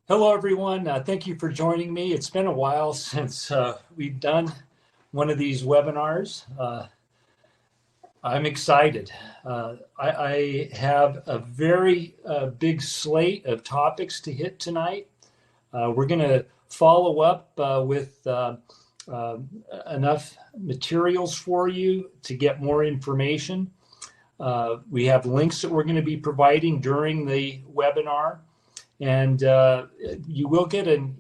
Hello, everyone. Thank you for joining me. It's been a while since we've done one of these webinars. I'm excited. I have a very big slate of topics to hit tonight. We're going to follow up with enough materials for you to get more information. We have links that we're going to be providing during the webinar. And you will get an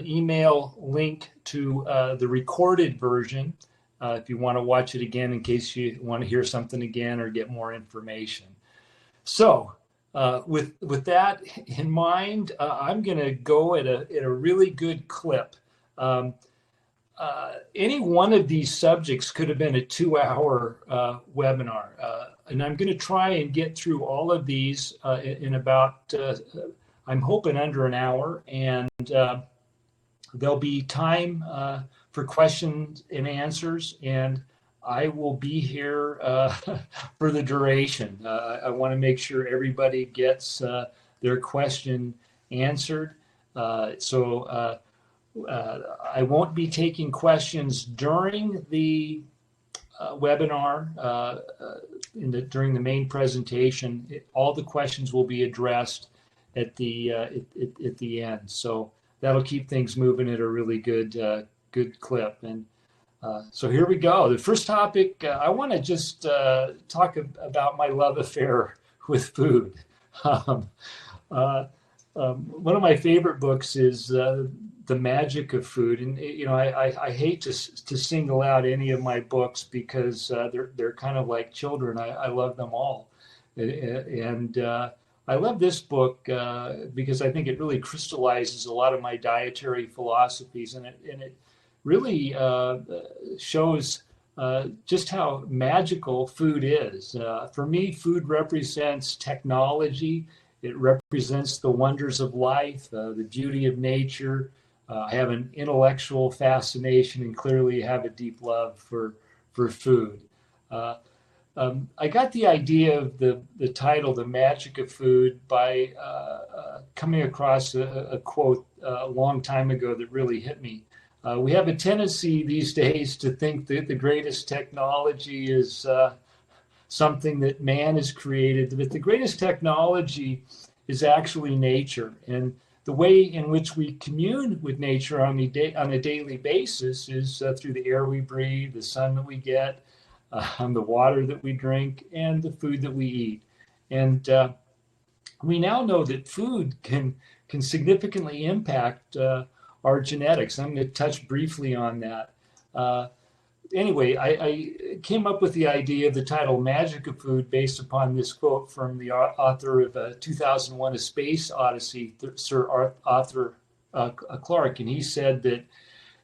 email link to the recorded version if you want to watch it again in case you want to hear something again or get more information. So with that in mind, I'm going to go at a really good clip. Any one of these subjects could have been a 2-hour webinar. And I'm going to try and get through all of these in about I'm hoping under an hour, and there'll be time for questions and answers, and I will be here for the duration. I want to make sure everybody gets their question answered. So I won't be taking questions during the webinar during the main presentation. All the questions will be addressed at the end, so that'll keep things moving at a really good clip. And so here we go. The first topic, I want to just talk about my love affair with food. One of my favorite books is The Magic of Food, and I hate to single out any of my books because they're kind of like children. I love them all, and I love this book because I think it really crystallizes a lot of my dietary philosophies, and it really shows just how magical food is. For me, food represents technology. It represents the wonders of life, the beauty of nature. I have an intellectual fascination and clearly have a deep love for food. I got the idea of the title, The Magic of Food, by coming across a quote a long time ago that really hit me. We have a tendency these days to think that the greatest technology is something that man has created, but the greatest technology is actually nature. And the way in which we commune with nature on a daily basis is through the air we breathe, the sun that we get, the water that we drink, and the food that we eat. And we now know that food can significantly impact our genetics. I'm going to touch briefly on that. Anyway, I came up with the idea of the title Magic of Food based upon this quote from the author of 2001: A Space Odyssey, Sir Arthur Clarke. And he said that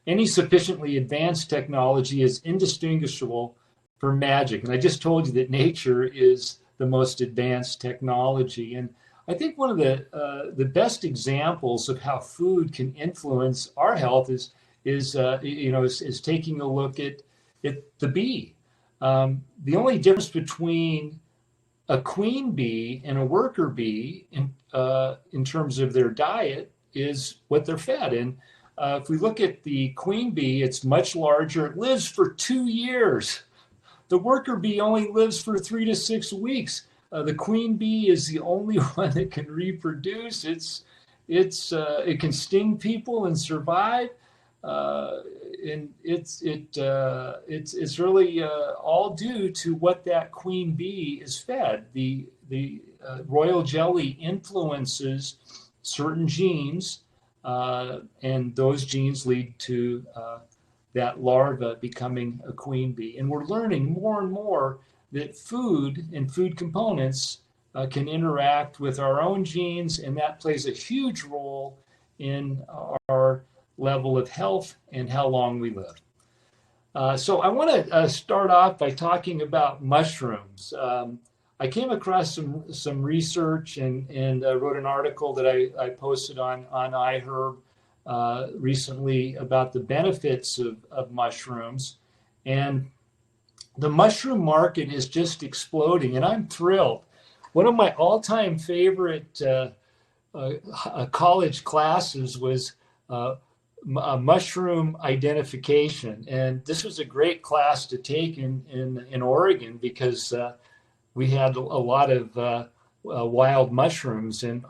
any sufficiently advanced technology is indistinguishable from magic. And I just told you that nature is the most advanced technology. And I think one of the best examples of how food can influence our health is taking a look at the bee. The only difference between a queen bee and a worker bee in terms of their diet is what they're fed. And if we look at the queen bee, it's much larger. It lives for 2 years. The worker bee only lives for 3 to 6 weeks. The queen bee is the only one that can reproduce. It can sting people and survive. And it's really all due to what that queen bee is fed. The royal jelly influences certain genes, and those genes lead to that larva becoming a queen bee. And we're learning more and more that food and food components can interact with our own genes, and that plays a huge role in our level of health and how long we live. So I want to start off by talking about mushrooms. I came across some research and wrote an article that I posted on iHerb recently about the benefits of mushrooms. And the mushroom market is just exploding, and I'm thrilled. One of my all-time favorite college classes was mushroom identification, and this was a great class to take in Oregon because we had a lot of wild mushrooms, and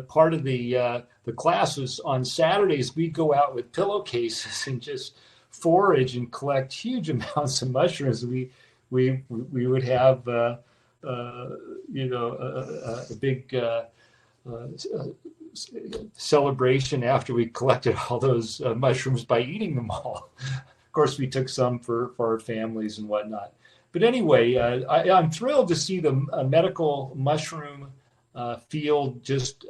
part of the class was on Saturdays we'd go out with pillowcases and just forage and collect huge amounts of mushrooms. We would have a big celebration after we collected all those mushrooms by eating them all. Of course, we took some for our families and whatnot. But anyway, I'm thrilled to see the medical mushroom field just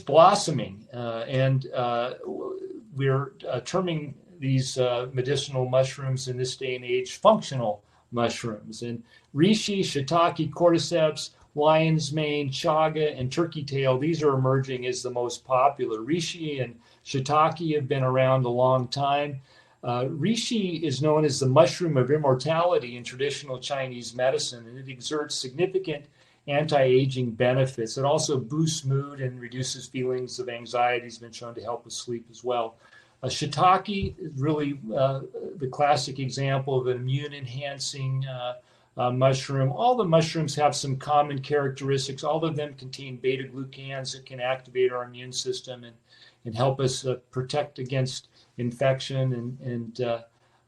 blossoming, and we're terming these medicinal mushrooms in this day and age functional mushrooms. And reishi, shiitake, cordyceps, lion's mane, chaga, and turkey tail, these are emerging as the most popular. Reishi and shiitake have been around a long time. Reishi is known as the mushroom of immortality in traditional Chinese medicine, and it exerts significant anti-aging benefits. It also boosts mood and reduces feelings of anxiety. It's been shown to help with sleep as well. Shiitake is really the classic example of an immune-enhancing mushroom. All the mushrooms have some common characteristics. All of them contain beta-glucans that can activate our immune system and help us protect against infection, and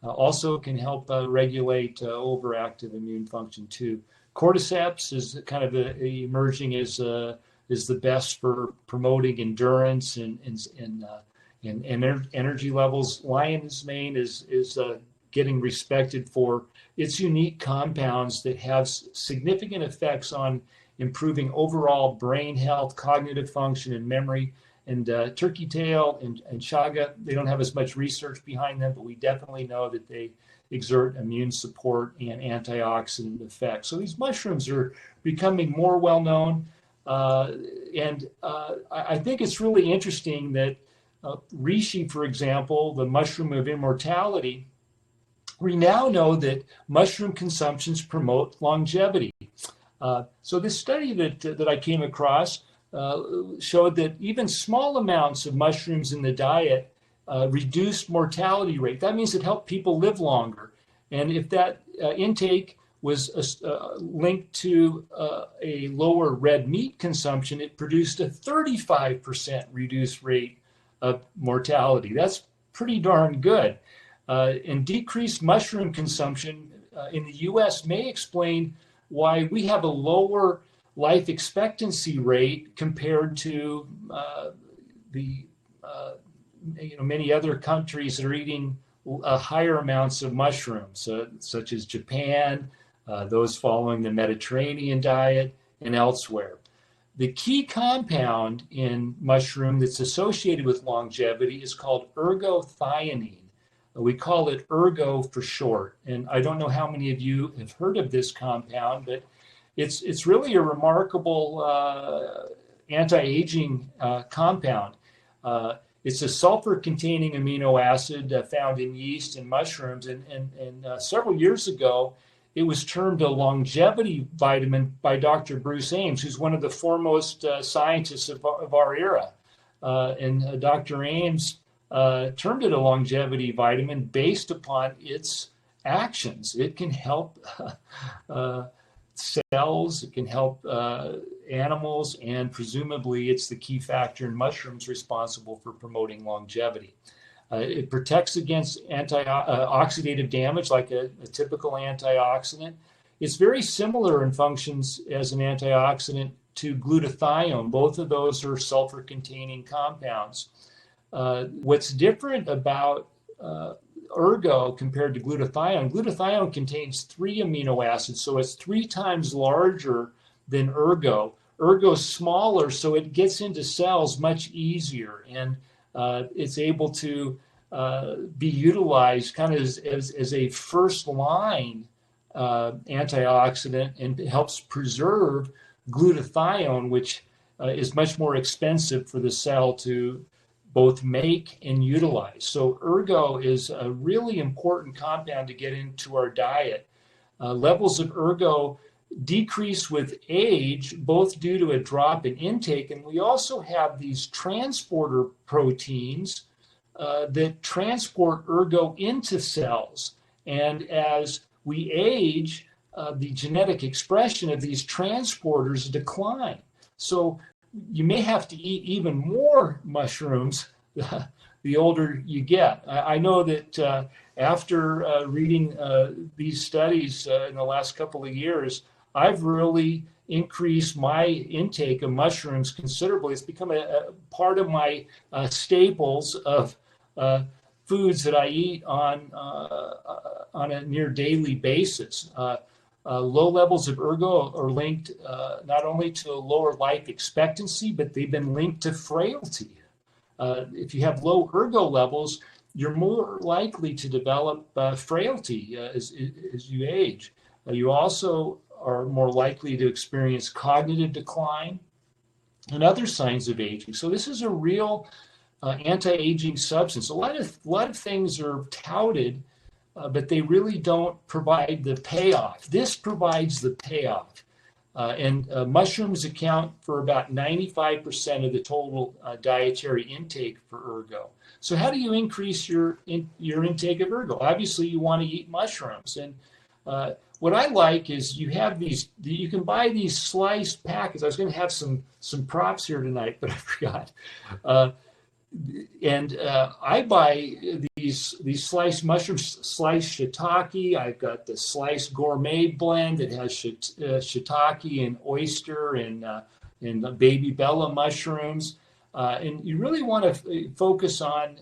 also can help regulate overactive immune function too. Cordyceps is kind of emerging as the best for promoting endurance and energy levels. Lion's mane is getting respected for its unique compounds that have significant effects on improving overall brain health, cognitive function, and memory. And turkey tail and chaga, they don't have as much research behind them, but we definitely know that they exert immune support and antioxidant effects. So these mushrooms are becoming more well known. And I think it's really interesting that reishi, for example, the mushroom of immortality, we now know that mushroom consumptions promote longevity. So this study that I came across showed that even small amounts of mushrooms in the diet reduced mortality rate. That means it helped people live longer. And if that intake was linked to a lower red meat consumption, it produced a 35% reduced rate of mortality. That's pretty darn good. And decreased mushroom consumption in the US may explain why we have a lower life expectancy rate compared to many other countries that are eating higher amounts of mushrooms, such as Japan, those following the Mediterranean diet, and elsewhere. The key compound in mushroom that's associated with longevity is called ergothioneine. We call it ergo for short. And I don't know how many of you have heard of this compound, but it's really a remarkable anti-aging compound. It's a sulfur-containing amino acid found in yeast and mushrooms. And several years ago, it was termed a longevity vitamin by Dr. Bruce Ames, who's one of the foremost scientists of our era. And Dr. Ames termed it a longevity vitamin based upon its actions. It can help cells, it can help animals, and presumably it's the key factor in mushrooms responsible for promoting longevity. It protects against oxidative damage like a typical antioxidant. It's very similar in functions as an antioxidant to glutathione. Both of those are sulfur-containing compounds. What's different about ergo compared to glutathione, glutathione contains 3 amino acids, so it's 3 times larger than ergo. Ergo's smaller, so it gets into cells much easier, and it's able to be utilized kind of as a first line antioxidant, and it helps preserve glutathione, which is much more expensive for the cell to both make and utilize. So ergo is a really important compound to get into our diet. Levels of ergo decrease with age, both due to a drop in intake, and we also have these transporter proteins that transport ergo into cells. And as we age, the genetic expression of these transporters decline. So you may have to eat even more mushrooms the older you get. I know that after reading these studies in the last couple of years, I've really increased my intake of mushrooms considerably. It's become a part of my staples of foods that I eat on a near daily basis. Low levels of ergo are linked not only to a lower life expectancy, but they've been linked to frailty. If you have low ergo levels, you're more likely to develop frailty as you age. You also are more likely to experience cognitive decline and other signs of aging. So this is a real anti-aging substance. A lot of things are touted, but they really don't provide the payoff. This provides the payoff. And mushrooms account for about 95% of the total dietary intake for ergo. So how do you increase your intake of ergo? Obviously, you want to eat mushrooms. And what I like is you can buy these sliced packets. I was going to have some props here tonight, but I forgot. I buy these sliced mushrooms, sliced shiitake. I've got the sliced gourmet blend that has shiitake and oyster and baby bella mushrooms. And you really want to focus on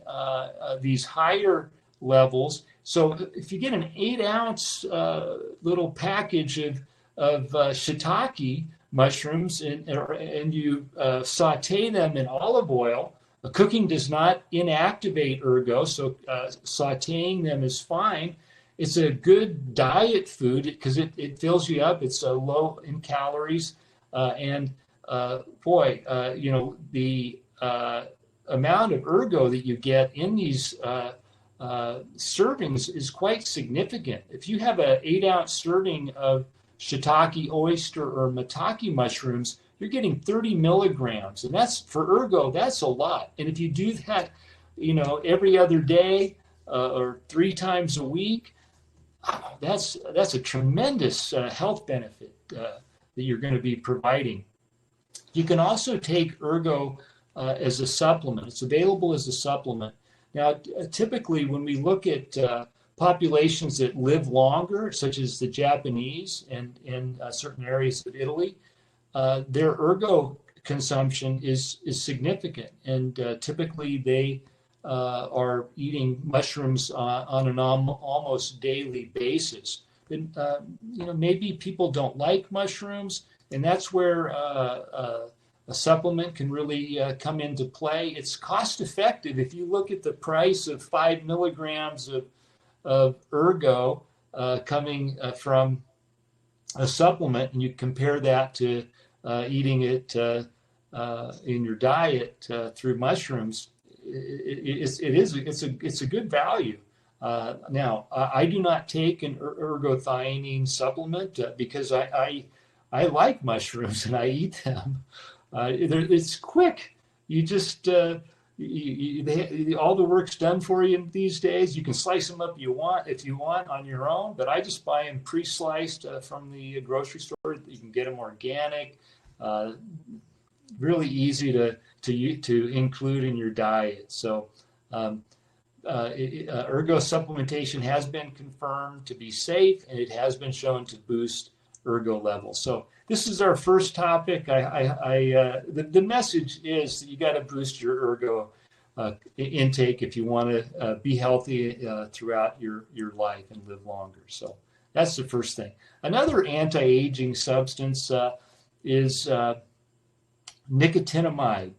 these higher levels. So if you get an 8-ounce little package of shiitake mushrooms and you saute them in olive oil, cooking does not inactivate ergo, so sauteing them is fine. It's a good diet food because it fills you up. It's low in calories, the amount of ergo that you get in these servings is quite significant. If you have an 8-ounce serving of shiitake, oyster, or maitake mushrooms, you're getting 30 milligrams, and that's for ergo. That's a lot. And if you do that, every other day or 3 times a week, that's a tremendous health benefit that you're going to be providing. You can also take ergo as a supplement. It's available as a supplement. Now, typically, when we look at populations that live longer, such as the Japanese and in certain areas of Italy, their ergo consumption is significant, and typically they are eating mushrooms on an almost daily basis. And maybe people don't like mushrooms, and that's where a supplement can really come into play. It's cost effective. If you look at the price of 5 milligrams of ergo coming from a supplement, and you compare that to eating it in your diet through mushrooms, it's a good value. Now, I do not take an ergothioneine supplement because I like mushrooms and I eat them. It's quick. You just all the work's done for you these days. You can slice them up if you want on your own, but I just buy them pre-sliced from the grocery store. You can get them organic. Really easy to include in your diet. So ergo supplementation has been confirmed to be safe, and it has been shown to boost ergo levels. So this is our first topic. The message is that you got to boost your ergo intake if you want to be healthy throughout your life and live longer. So that's the first thing. Another anti-aging substance is nicotinamide,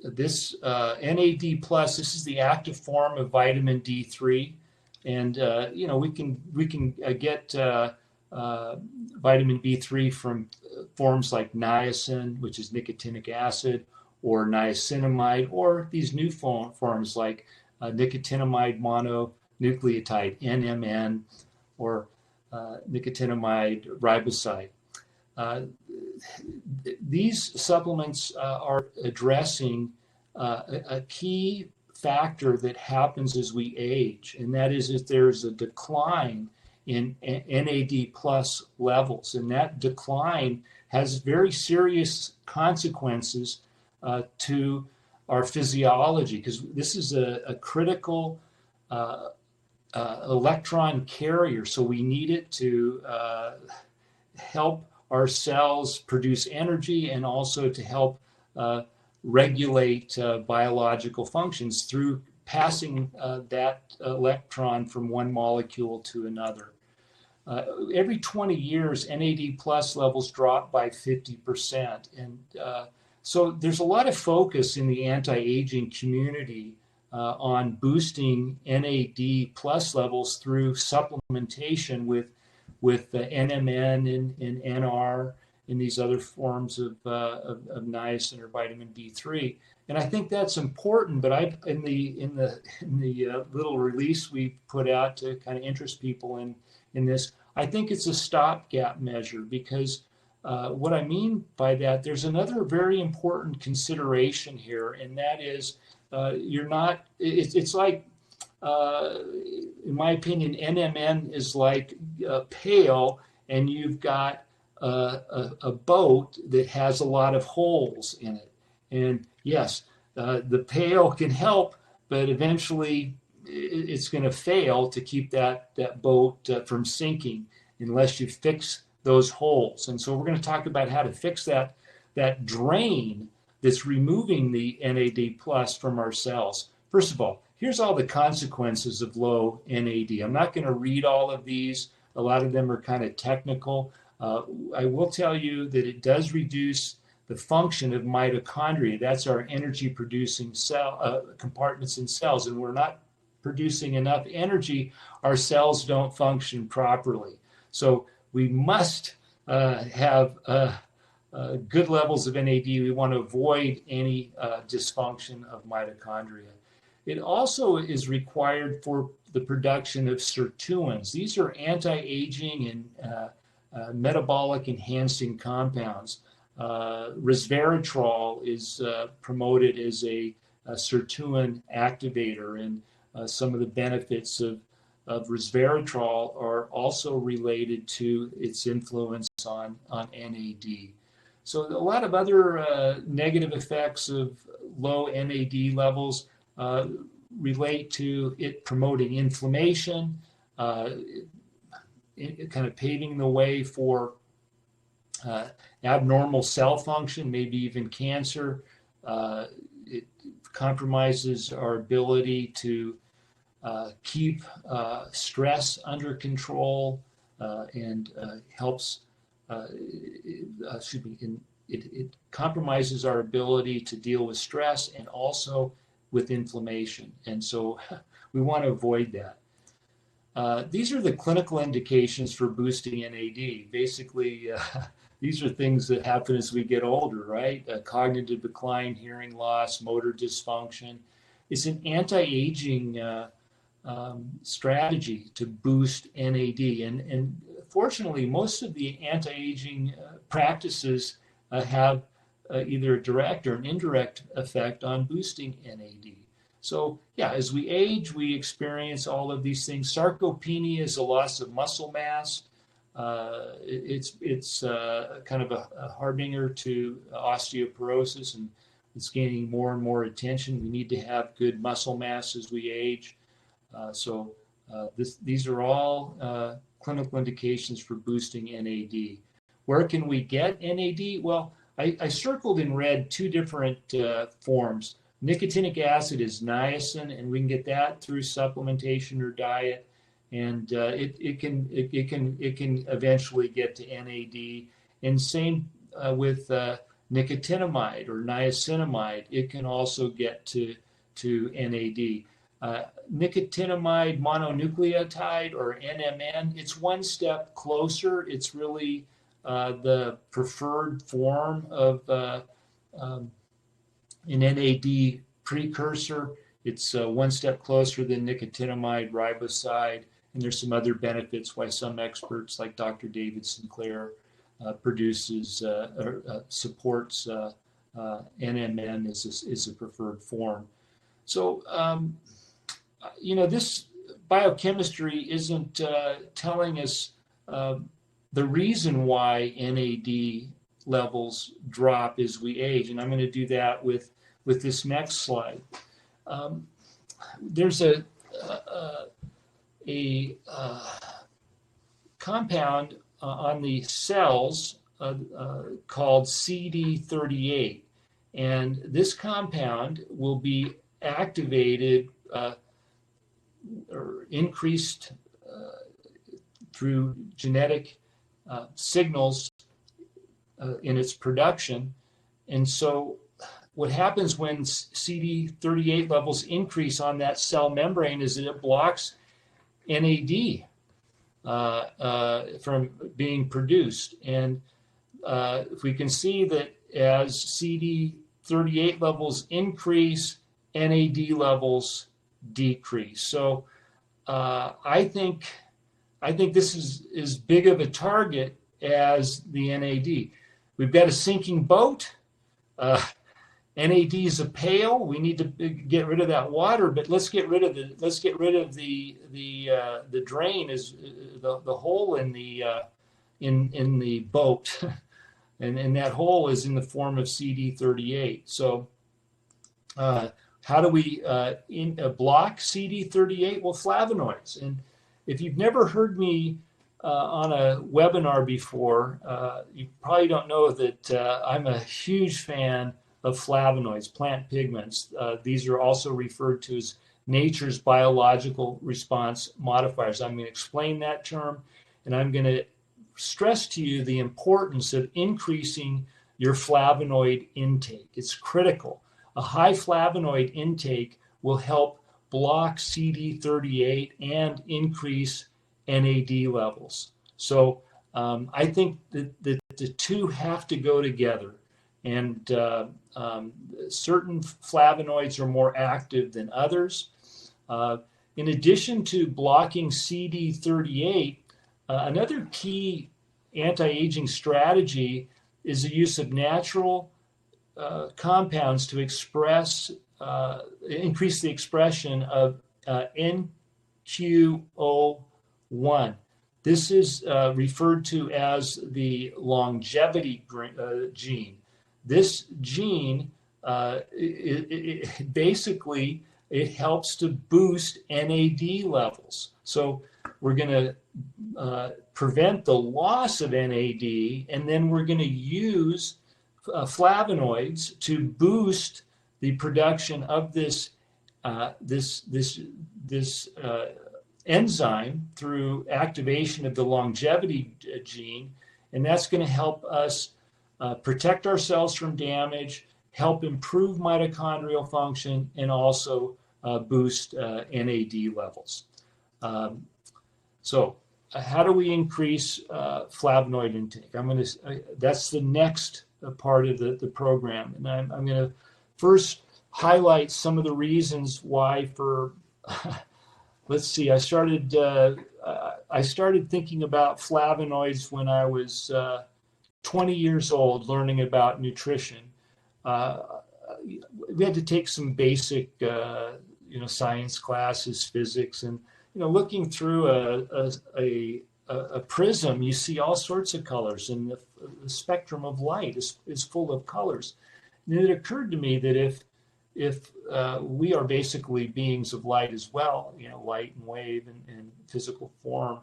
this NAD+. This is the active form of vitamin D3, and we can get vitamin D3 from forms like niacin, which is nicotinic acid, or niacinamide, or these new forms like nicotinamide mononucleotide, NMN, or nicotinamide riboside. These supplements are addressing a key factor that happens as we age, and that is if there's a decline in NAD plus levels, and that decline has very serious consequences to our physiology, because this is a critical electron carrier, so we need it to help our cells produce energy and also to help regulate biological functions through passing that electron from one molecule to another. Every 20 years, NAD plus levels drop by 50%. And so there's a lot of focus in the anti-aging community on boosting NAD plus levels through supplementation with NMN and NR and these other forms of niacin or vitamin D3. And I think that's important, but in the little release we put out to kind of interest people in this, I think it's a stopgap measure, because what I mean by that, there's another very important consideration here, and that is it's like, in my opinion, NMN is like a pail, and you've got a boat that has a lot of holes in it. And yes, the pail can help, but eventually it's going to fail to keep that boat from sinking unless you fix those holes. And so we're going to talk about how to fix that drain that's removing the NAD plus from our cells. First of all, here's all the consequences of low NAD. I'm not going to read all of these. A lot of them are kind of technical. I will tell you that it does reduce the function of mitochondria. That's our energy producing cell compartments in cells. And we're not producing enough energy, our cells don't function properly. So we must have good levels of NAD. We want to avoid any dysfunction of mitochondria. It also is required for the production of sirtuins. These are anti-aging and metabolic enhancing compounds. Resveratrol is promoted as a sirtuin activator, and some of the benefits of resveratrol are also related to its influence on NAD. So a lot of other negative effects of low NAD levels relate to it promoting inflammation, it kind of paving the way for abnormal cell function, maybe even cancer. It compromises our ability to keep stress under control and helps, it compromises our ability to deal with stress and also with inflammation. And so we want to avoid that. These are the clinical indications for boosting NAD. Basically, these are things that happen as we get older, right? Cognitive decline, hearing loss, motor dysfunction. It's an anti-aging strategy to boost NAD. And fortunately, most of the anti-aging practices have either a direct or an indirect effect on boosting NAD. So yeah, as we age, we experience all of these things. Sarcopenia is a loss of muscle mass. It's kind of a harbinger to osteoporosis, and it's gaining more and more attention. We need to have good muscle mass as we age. These are all clinical indications for boosting NAD. Where can we get NAD? Well, I circled in red two different forms. Nicotinic acid is niacin, and we can get that through supplementation or diet, and it can eventually get to NAD. And same with nicotinamide or niacinamide, it can also get to NAD. Nicotinamide mononucleotide or NMN, it's one step closer. It's really the preferred form of an NAD precursor. It's one step closer than nicotinamide riboside, and there's some other benefits why some experts like Dr. David Sinclair supports NMN as a preferred form. So, this biochemistry isn't telling us the reason why NAD levels drop as we age, and I'm going to do that with this next slide. There's a compound on the cells called CD38, and this compound will be activated or increased through genetic signals in its production. And so what happens when CD38 levels increase on that cell membrane is that it blocks NAD from being produced. And if we can see that as CD38 levels increase, NAD levels decrease. So I think this is as big of a target as the NAD. We've got a sinking boat. NAD is a pail. We need to get rid of that water, but let's get rid of the drain, is the hole in the boat, and that hole is in the form of CD38. So how do we block CD38? Well, flavonoids. And if you've never heard me on a webinar before, you probably don't know that I'm a huge fan of flavonoids, plant pigments. These are also referred to as nature's biological response modifiers. I'm going to explain that term, and I'm going to stress to you the importance of increasing your flavonoid intake. It's critical. A high flavonoid intake will help block CD38 and increase NAD levels. So I think that the two have to go together. And certain flavonoids are more active than others. In addition to blocking CD38, another key anti-aging strategy is the use of natural compounds to increase the expression of NQO1. This is referred to as the longevity gene. This gene, basically, it helps to boost NAD levels. So we're going to prevent the loss of NAD, and then we're going to use flavonoids to boost the production of this enzyme through activation of the longevity gene, and that's going to help us protect our cells from damage, help improve mitochondrial function, and also boost NAD levels. So how do we increase flavonoid intake? That's the next part of the program, and I'm going to first highlight some of the reasons why. Let's see. I started thinking about flavonoids when I was 20 years old, learning about nutrition. We had to take some basic, science classes, physics, and looking through a prism, you see all sorts of colors, and the spectrum of light is full of colors. And it occurred to me that if we are basically beings of light as well, light and wave and physical form,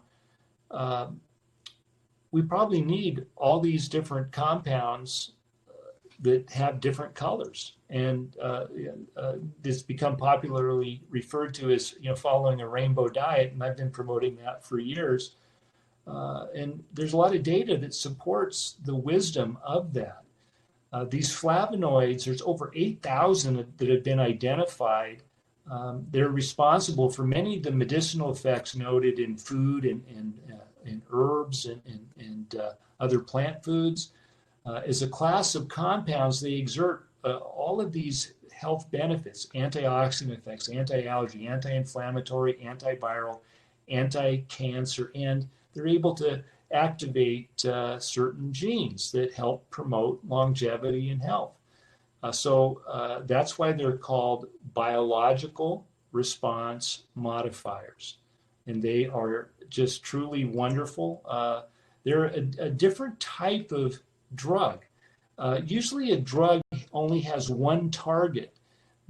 we probably need all these different compounds that have different colors. And it's become popularly referred to as, following a rainbow diet, and I've been promoting that for years. And there's a lot of data that supports the wisdom of that. These flavonoids, there's over 8,000 that have been identified. They're responsible for many of the medicinal effects noted in food and herbs and other plant foods. As a class of compounds, they exert all of these health benefits, antioxidant effects, anti-allergy, anti-inflammatory, antiviral, anti-cancer, and they're able to activate certain genes that help promote longevity and health. So that's why they're called biological response modifiers. And they are just truly wonderful. They're a different type of drug. Usually a drug only has one target.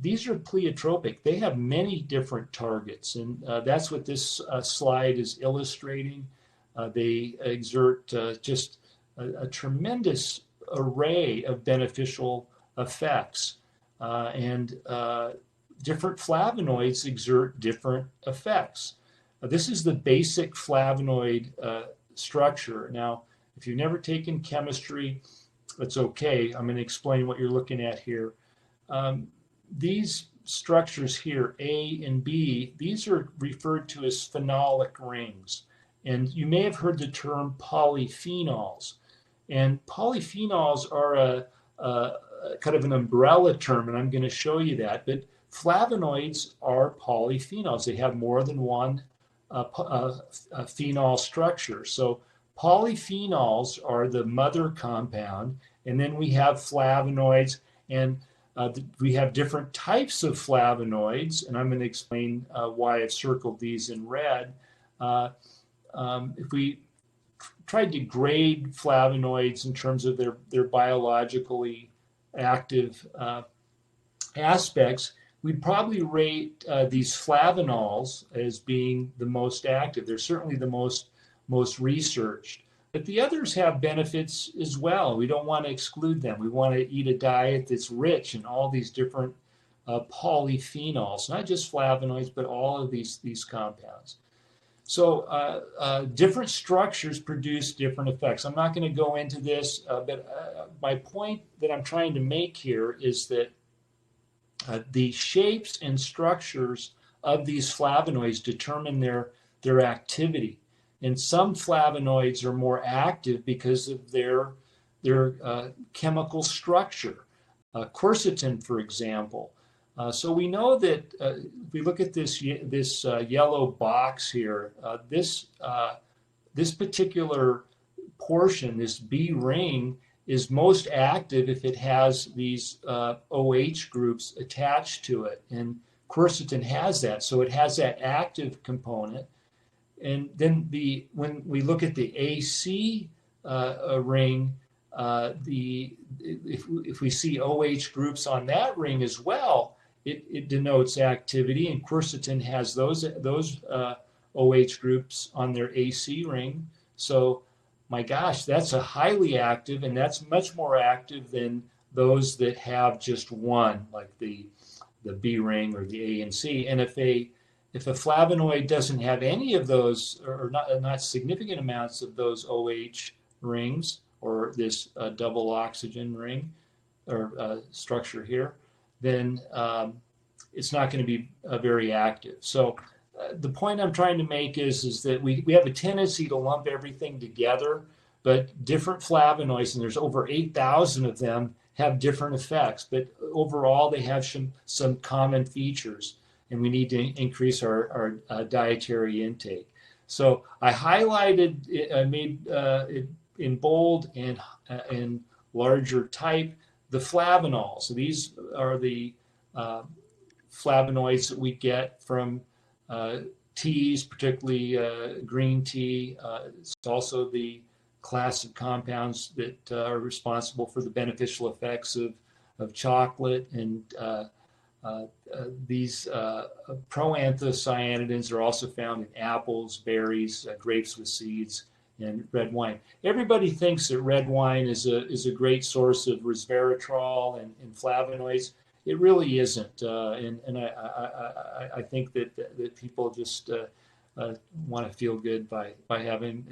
These are pleiotropic. They have many different targets, and that's what this slide is illustrating. They exert just a tremendous array of beneficial effects, and different flavonoids exert different effects. This is the basic flavonoid structure. Now, if you've never taken chemistry, that's okay. I'm going to explain what you're looking at here. These structures here, A and B, these are referred to as phenolic rings. And you may have heard the term polyphenols. And polyphenols are a kind of an umbrella term, and I'm going to show you that. But flavonoids are polyphenols. They have more than one phenol structure. So polyphenols are the mother compound, and then we have flavonoids, and we have different types of flavonoids, and I'm going to explain why I've circled these in red. If we tried to grade flavonoids in terms of their biologically active aspects, we'd probably rate these flavonols as being the most active. They're certainly the most researched. But the others have benefits as well. We don't want to exclude them. We want to eat a diet that's rich in all these different polyphenols, not just flavonoids, but all of these compounds. So different structures produce different effects. I'm not going to go into this, but my point that I'm trying to make here is that the shapes and structures of these flavonoids determine their activity. And some flavonoids are more active because of their chemical structure. Quercetin, for example. So we know that if we look at this yellow box here, this particular portion, this B ring, is most active if it has these OH groups attached to it. And quercetin has that. So it has that active component. And then when we look at the AC ring, if we see OH groups on that ring as well, it denotes activity, and quercetin has those OH groups on their AC ring. So, my gosh, that's a highly active, and that's much more active than those that have just one, like the B ring or the A and C. And if a flavonoid doesn't have any of those, or not significant amounts of those OH rings, or this double oxygen ring or structure here, then it's not going to be very active. So the point I'm trying to make is that we have a tendency to lump everything together, but different flavonoids, and there's over 8,000 of them, have different effects. But overall, they have some common features, and we need to increase our dietary intake. So I highlighted, I made it in bold and larger type, the flavonols. So these are the flavonoids that we get from teas, particularly green tea. It's also the class of compounds that are responsible for the beneficial effects of chocolate, and these proanthocyanidins are also found in apples, berries, grapes with seeds, and red wine. Everybody thinks that red wine is a great source of resveratrol and flavonoids. It really isn't, and I think that people just want to feel good by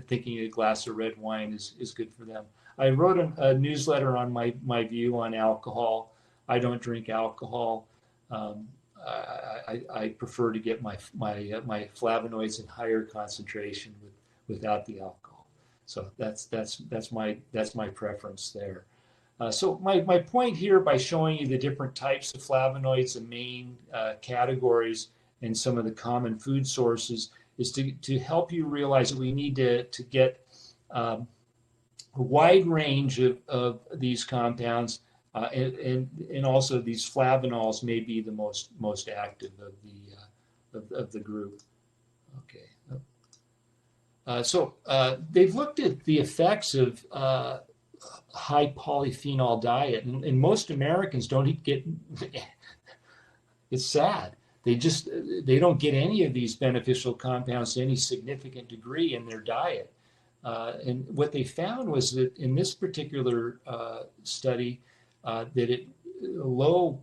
thinking a glass of red wine is good for them. I wrote a newsletter on my view on alcohol. I don't drink alcohol. I prefer to get my flavonoids in higher concentration without the alcohol. So that's my preference there. So my point here by showing you the different types of flavonoids, the main categories, and some of the common food sources is to help you realize that we need to get a wide range of these compounds, and also these flavanols may be the most active of the group. Okay. So they've looked at the effects of high polyphenol diet, and most Americans don't get. It's sad. They don't get any of these beneficial compounds to any significant degree in their diet. And what they found was that in this particular study, that a low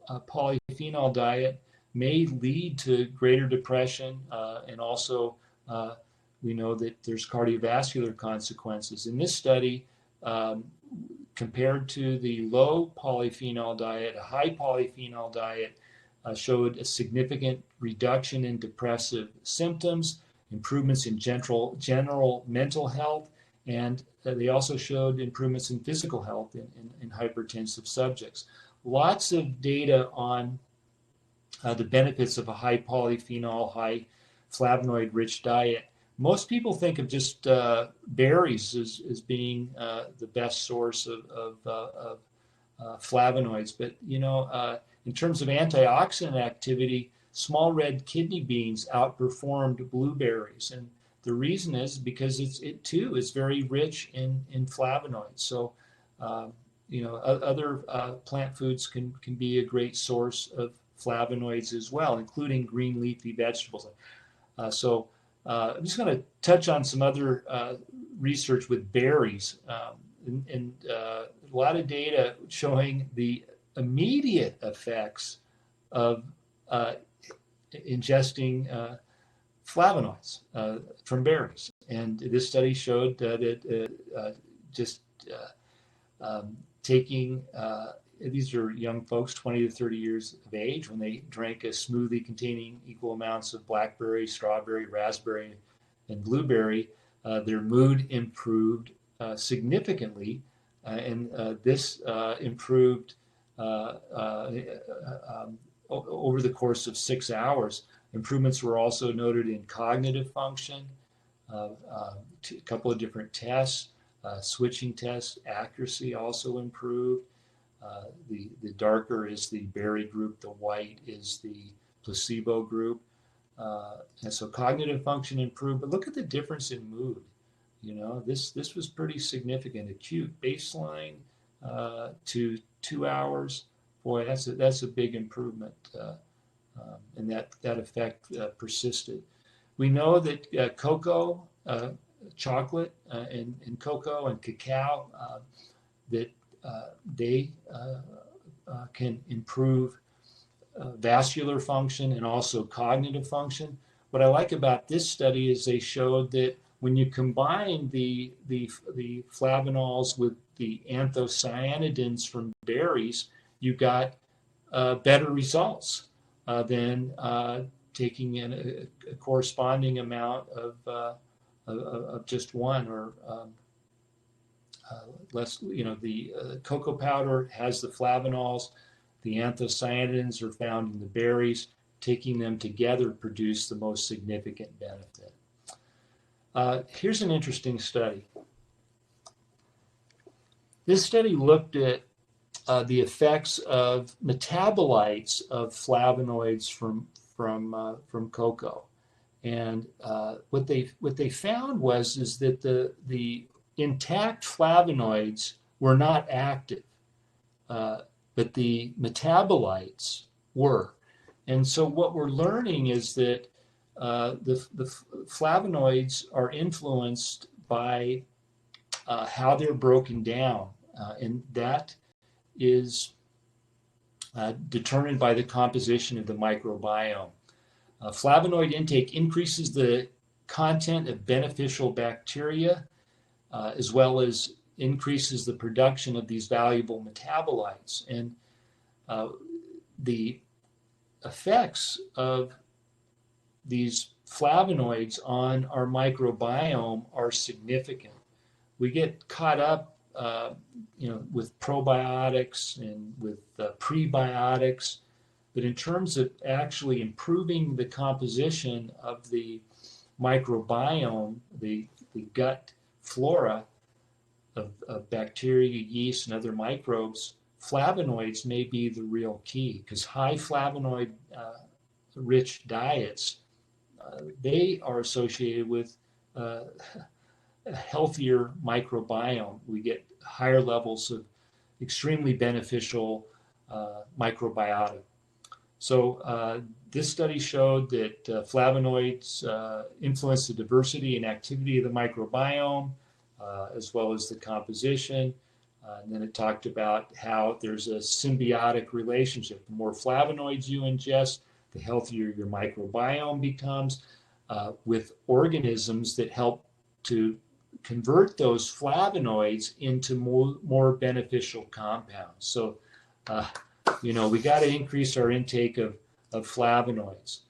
polyphenol diet may lead to greater depression, and also we know that there's cardiovascular consequences. In this study, compared to the low polyphenol diet, a high polyphenol diet showed a significant reduction in depressive symptoms, improvements in general mental health, and they also showed improvements in physical health in hypertensive subjects. Lots of data on the benefits of a high polyphenol, high flavonoid-rich diet. Most people think of just berries as being the best source of flavonoids, but in terms of antioxidant activity, small red kidney beans outperformed blueberries, and the reason is because it too is very rich in flavonoids. So other plant foods can be a great source of flavonoids as well, including green leafy vegetables. So I'm just going to touch on some other research with berries, and a lot of data showing the immediate effects of ingesting flavonoids from berries. And this study showed that just taking, these are young folks, 20 to 30 years of age, when they drank a smoothie containing equal amounts of blackberry, strawberry, raspberry, and blueberry, their mood improved significantly, and this improved over the course of 6 hours. Improvements were also noted in cognitive function, a couple of different tests, switching tests, accuracy also improved. The darker is the berry group, the white is the placebo group. And so cognitive function improved, but look at the difference in mood. This was pretty significant. Acute baseline to 2 hours. Boy, that's a big improvement, and that effect persisted. We know that cocoa, chocolate, and cocoa and cacao, that they can improve vascular function and also cognitive function. What I like about this study is they showed that when you combine the flavanols with the anthocyanidins from berries, you got better results than taking in a corresponding amount of just one, or less. The cocoa powder has the flavanols, the anthocyanidins are found in the berries. Taking them together produce the most significant benefit. Here's an interesting study. This study looked at the effects of metabolites of flavonoids from cocoa, and what they found is that the intact flavonoids were not active, but the metabolites were. And so what we're learning is that the flavonoids are influenced by how they're broken down, and that is determined by the composition of the microbiome. Flavonoid intake increases the content of beneficial bacteria, as well as increases the production of these valuable metabolites. And the effects of these flavonoids on our microbiome are significant. We get caught up with probiotics and with prebiotics. But in terms of actually improving the composition of the microbiome, the gut flora of bacteria, yeast, and other microbes, flavonoids may be the real key, because high flavonoid rich diets, they are associated with a healthier microbiome. We get higher levels of extremely beneficial microbiota. So this study showed that flavonoids influence the diversity and activity of the microbiome, as well as the composition. And then it talked about how there's a symbiotic relationship. The more flavonoids you ingest, the healthier your microbiome becomes, with organisms that help to convert those flavonoids into more beneficial compounds. So, we got to increase our intake of flavonoids.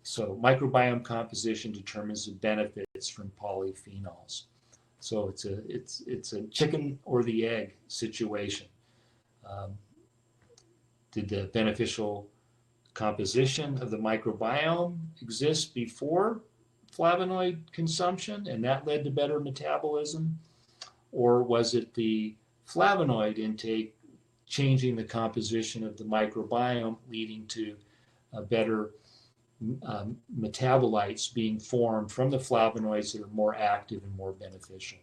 So microbiome composition determines the benefits from polyphenols. So it's a chicken or the egg situation. Did the beneficial composition of the microbiome exist before flavonoid consumption, and that led to better metabolism? Or was it the flavonoid intake changing the composition of the microbiome, leading to better metabolites being formed from the flavonoids that are more active and more beneficial?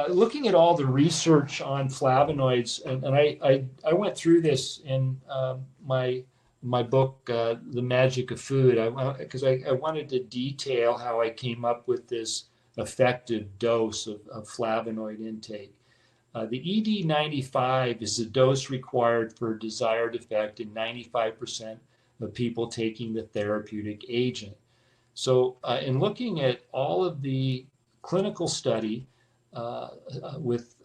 Looking at all the research on flavonoids, and I went through this in my book, The Magic of Food, because I wanted to detail how I came up with this effective dose of flavonoid intake. The ED95 is the dose required for a desired effect in 95% of people taking the therapeutic agent. So in looking at all of the clinical studies with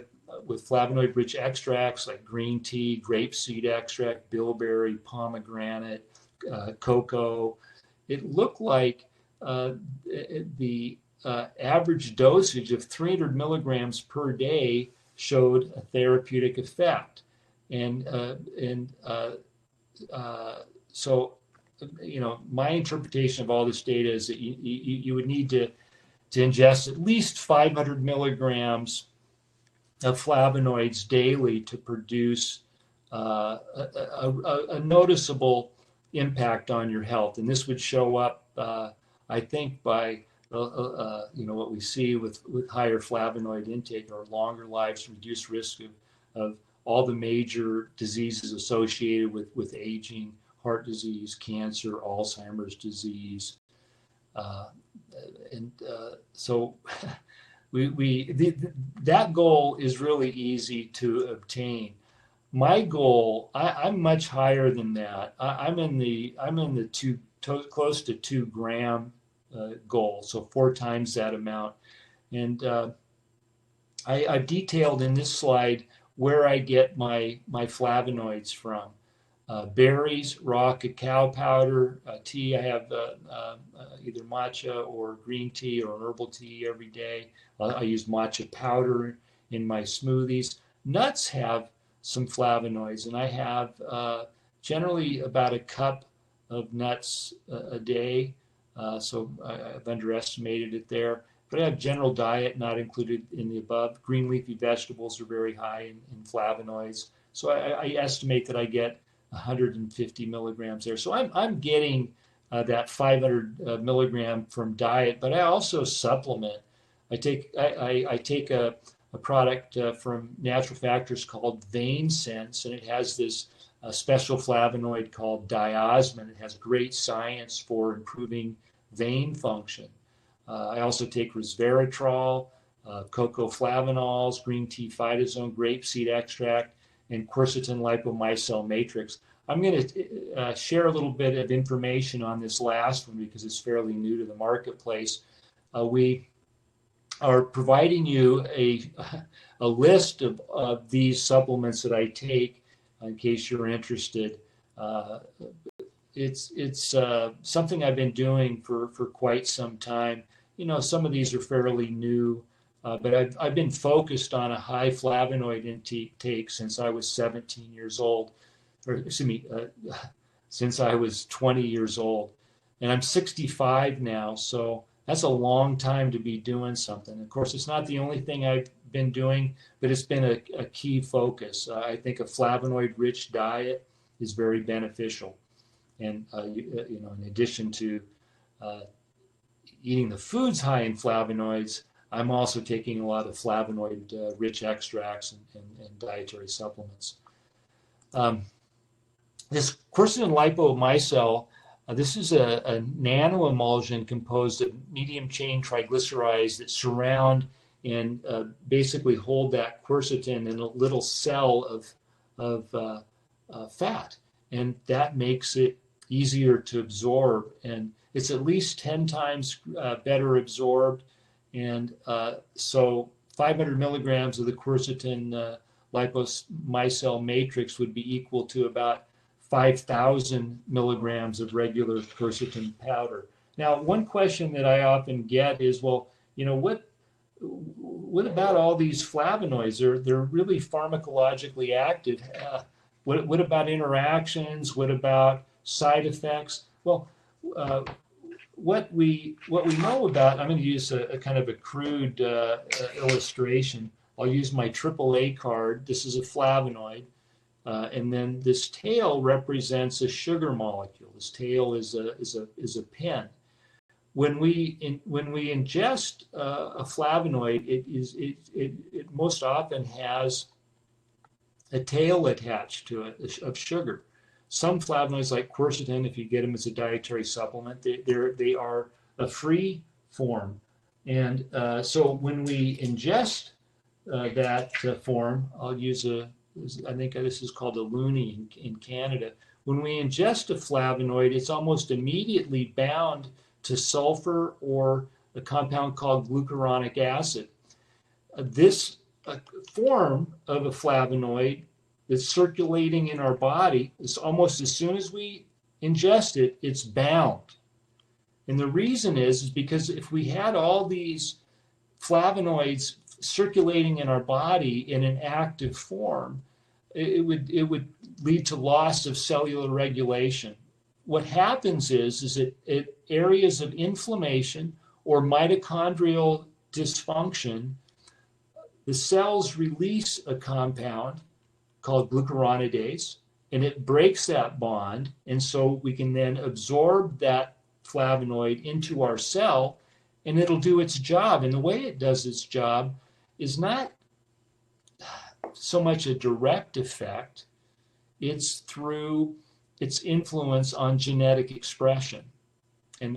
flavonoid-rich extracts like green tea, grapeseed extract, bilberry, pomegranate, cocoa, it looked like the average dosage of 300 milligrams per day showed a therapeutic effect. So, my interpretation of all this data is that you would need to ingest at least 500 milligrams of flavonoids daily to produce a noticeable impact on your health. And this would show up, I think, by what we see with higher flavonoid intake are longer lives, reduced risk of all the major diseases associated with aging, heart disease, cancer, Alzheimer's disease. So that goal is really easy to obtain. My goal, I'm much higher than that. I'm in the close to 2 gram goal, so 4 times that amount. And I've detailed in this slide where I get my flavonoids from. Berries, raw cacao powder, tea. I have either matcha or green tea or herbal tea every day. I use matcha powder in my smoothies. Nuts have some flavonoids, and I have generally about a cup of nuts a day. So I've underestimated it there. But I have general diet not included in the above. Green leafy vegetables are very high in flavonoids. So I estimate that I get 150 milligrams there. So I'm getting that 500 milligram from diet, but I also supplement. I take a product from Natural Factors called Vein Sense, and it has this special flavonoid called diosmin. It has great science for improving vein function. I also take resveratrol, cocoa flavanols, green tea phytosome, grapeseed extract, and quercetin lipomycel matrix. I'm going to share a little bit of information on this last one because it's fairly new to the marketplace. We are providing you a list of these supplements that I take in case you're interested. It's something I've been doing for quite some time. some of these are fairly new, but I've been focused on a high flavonoid intake since I was 17 years old, or excuse me, since I was 20 years old. And I'm 65 now, so that's a long time to be doing something. Of course, it's not the only thing I've been doing, but it's been a key focus. I think a flavonoid-rich diet is very beneficial. And, in addition to eating the foods high in flavonoids, I'm also taking a lot of flavonoid-rich extracts and dietary supplements. This quercetin lipomicelle, this is a nanoemulsion composed of medium chain triglycerides that surround and basically hold that quercetin in a little cell of fat, and that makes it easier to absorb, and it's at least 10 times better absorbed. And so 500 milligrams of the quercetin lipomicelle matrix would be equal to about 5,000 milligrams of regular quercetin powder. Now, one question that I often get is, well, what about all these flavonoids? They're really pharmacologically active. What about interactions? What about side effects? Well, what we know about, I'm going to use a kind of a crude illustration. I'll use my AAA card. This is a flavonoid. And then this tail represents a sugar molecule. This tail is a pen. When we ingest a flavonoid, it most often has a tail attached to it of sugar. Some flavonoids, like quercetin, if you get them as a dietary supplement, they are a free form. And so when we ingest that form, I'll use I think this is called a loonie in Canada. When we ingest a flavonoid, it's almost immediately bound to sulfur or a compound called glucuronic acid. This form of a flavonoid that's circulating in our body is almost as soon as we ingest it, it's bound. And the reason is because if we had all these flavonoids circulating in our body in an active form, it would lead to loss of cellular regulation. What happens is that areas of inflammation or mitochondrial dysfunction, the cells release a compound called glucuronidase, and it breaks that bond, and so we can then absorb that flavonoid into our cell, and it'll do its job. And the way it does its job is not so much a direct effect, it's through its influence on genetic expression. We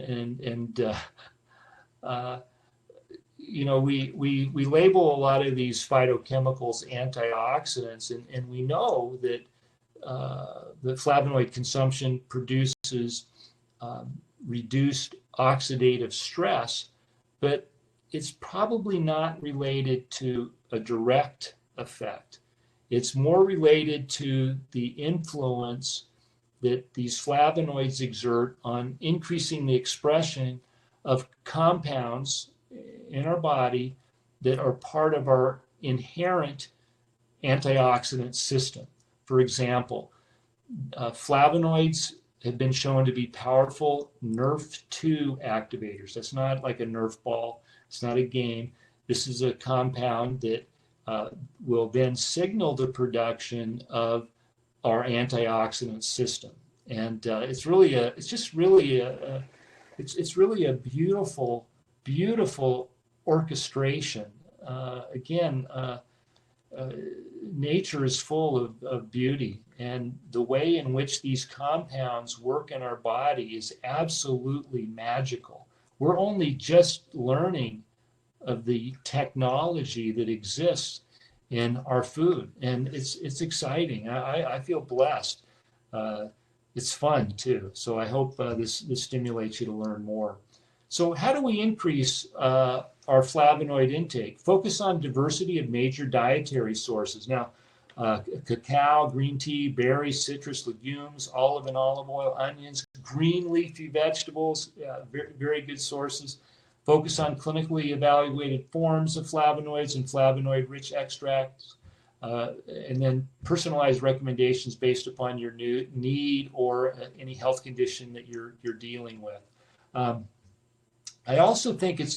label a lot of these phytochemicals antioxidants, and we know that the flavonoid consumption produces reduced oxidative stress, but it's probably not related to a direct effect. It's more related to the influence that these flavonoids exert on increasing the expression of compounds in our body that are part of our inherent antioxidant system. For example, flavonoids have been shown to be powerful NRF2 activators. That's not like a Nerf ball. It's not a game. This is a compound that will then signal the production of our antioxidant system. And it's really a beautiful, beautiful orchestration. Nature is full of beauty, and the way in which these compounds work in our body is absolutely magical. We're only just learning of the technology that exists in our food, and it's exciting. I feel blessed. It's fun too. So I hope this stimulates you to learn more. So how do we increase our flavonoid intake? Focus on diversity of major dietary sources. Now, cacao, green tea, berries, citrus, legumes, olive and olive oil, onions, green leafy vegetables, very, very good sources. Focus on clinically evaluated forms of flavonoids and flavonoid-rich extracts, and then personalized recommendations based upon your new need or any health condition that you're dealing with. I also think it's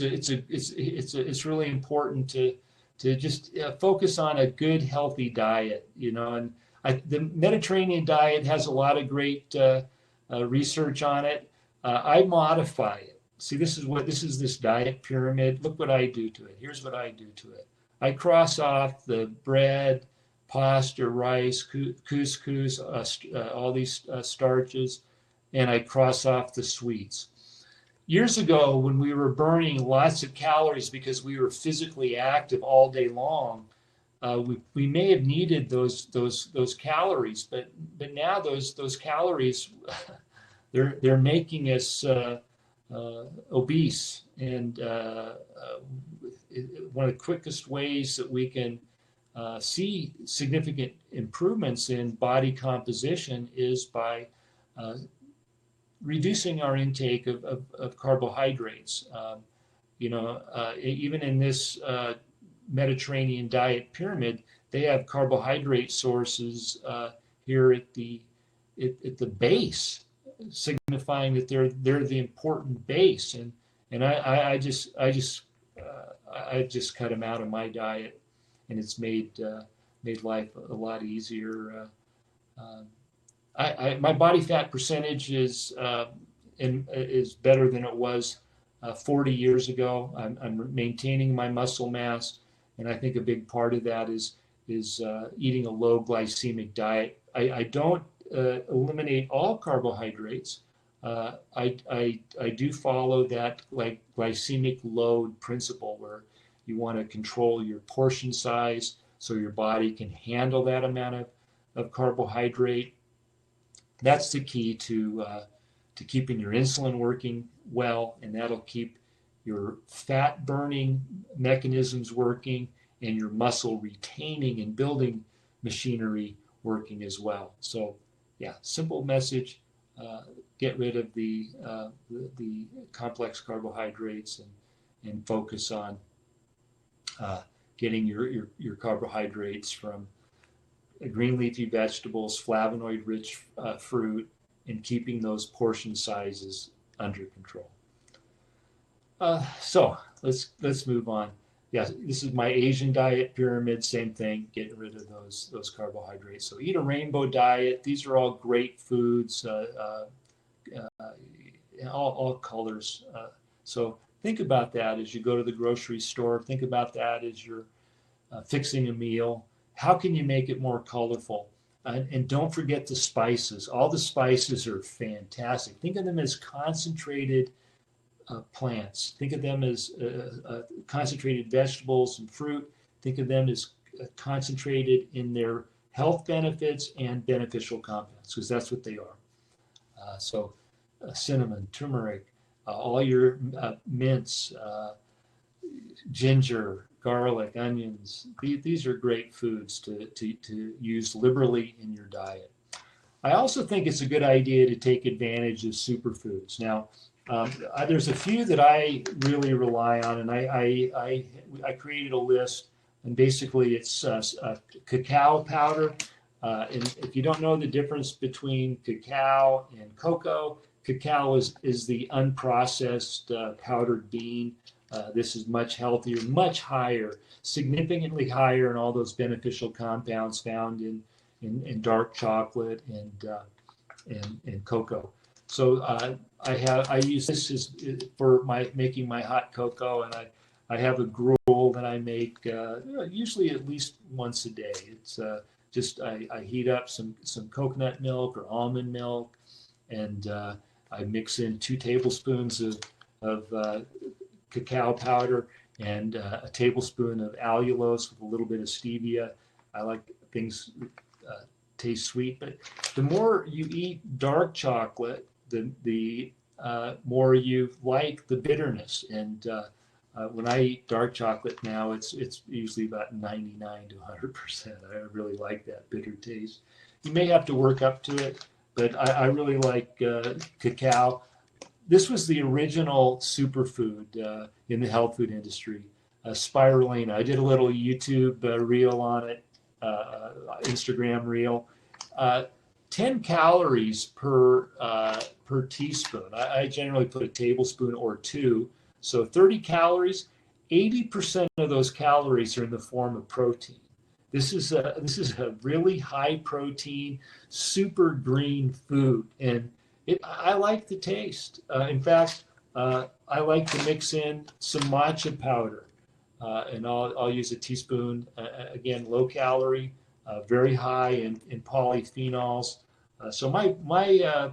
really important to just focus on a good, healthy diet, and the Mediterranean diet has a lot of great research on it. I modify it. See, this is this diet pyramid. Look what I do to it. Here's what I do to it. I cross off the bread, pasta, rice, couscous, all these starches, and I cross off the sweets. Years ago, when we were burning lots of calories because we were physically active all day long, we may have needed those calories, but now those calories they're making us obese, and one of the quickest ways that we can see significant improvements in body composition is by reducing our intake of carbohydrates. Even in this Mediterranean diet pyramid, they have carbohydrate sources here at the base, signifying that they're the important base, and I just cut them out of my diet, and it's made life a lot easier. My body fat percentage is better than it was 40 years ago. I'm maintaining my muscle mass, and I think a big part of that is eating a low glycemic diet. I don't eliminate all carbohydrates. I do follow that glycemic load principle, where you want to control your portion size so your body can handle that amount of carbohydrate. That's the key to keeping your insulin working well, and that'll keep your fat burning mechanisms working and your muscle retaining and building machinery working as well. So, yeah, simple message: get rid of the complex carbohydrates and focus on getting your carbohydrates from green leafy vegetables, flavonoid-rich fruit, and keeping those portion sizes under control. So let's move on. Yeah, this is my Asian diet pyramid. Same thing, getting rid of those carbohydrates. So eat a rainbow diet. These are all great foods, all colors. So think about that as you go to the grocery store. Think about that as you're fixing a meal. How can you make it more colorful? And don't forget the spices. All the spices are fantastic. Think of them as concentrated plants. Think of them as concentrated vegetables and fruit. Think of them as concentrated in their health benefits and beneficial compounds, because that's what they are. So cinnamon, turmeric, all your mints, ginger, garlic, onions. These are great foods to use liberally in your diet. I also think it's a good idea to take advantage of superfoods. Now, there's a few that I really rely on, and I created a list, and basically it's cacao powder. And if you don't know the difference between cacao and cocoa, cacao is the unprocessed powdered bean. This is much healthier, much higher, significantly higher in all those beneficial compounds found in dark chocolate and cocoa. So I use this for making my hot cocoa, and I have a gruel that I make usually at least once a day. It's just I heat up some coconut milk or almond milk, and I mix in 2 tablespoons of cacao powder and a tablespoon of allulose with a little bit of stevia. I like things taste sweet, but the more you eat dark chocolate, the more you like the bitterness. And when I eat dark chocolate now, it's usually about 99 to 100%. I really like that bitter taste. You may have to work up to it, but I really like cacao. this was the original superfood in the health food industry, spirulina. I did a little YouTube reel on it, Instagram reel. 10 calories per teaspoon. I generally put a tablespoon or two. So 30 calories, 80% of those calories are in the form of protein. This is a really high protein, super green food, and I like the taste. In fact, I like to mix in some matcha powder, and I'll use a teaspoon. Again, low calorie, very high in polyphenols. So my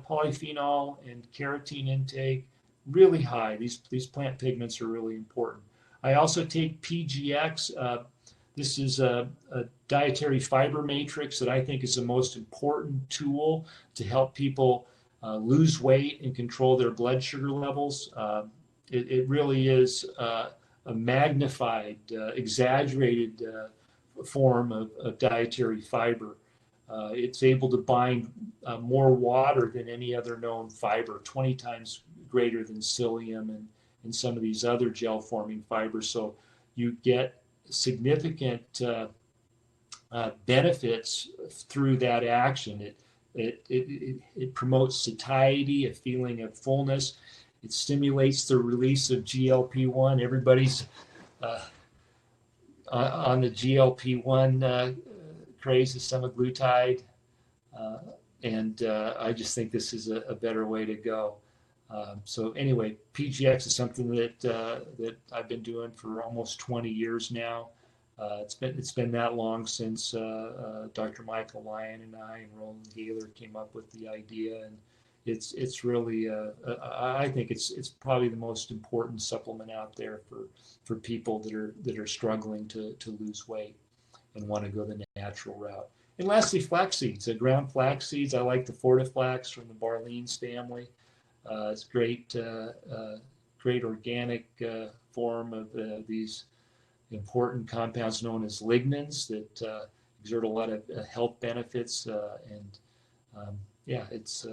polyphenol and carotene intake really high. These plant pigments are really important. I also take PGX. This is a dietary fiber matrix that I think is the most important tool to help people lose weight and control their blood sugar levels. It really is a magnified, exaggerated form of dietary fiber. It's able to bind more water than any other known fiber, 20 times greater than psyllium and some of these other gel forming fibers. So you get significant benefits through that action. It promotes satiety, a feeling of fullness. It stimulates the release of GLP-1. Everybody's on the GLP-1 craze, the semaglutide, and I just think this is a better way to go. So anyway, PGX is something that I've been doing for almost 20 years now. It's been that long since Dr. Michael Lyon and I and Roland Gaylor came up with the idea, and it's really I think it's probably the most important supplement out there for people that are struggling to lose weight and want to go the natural route. And lastly, flax seeds, ground flax seeds. I like the Fortiflax from the Barleans family. It's great organic form of these important compounds known as lignans that exert a lot of health benefits. Yeah, it's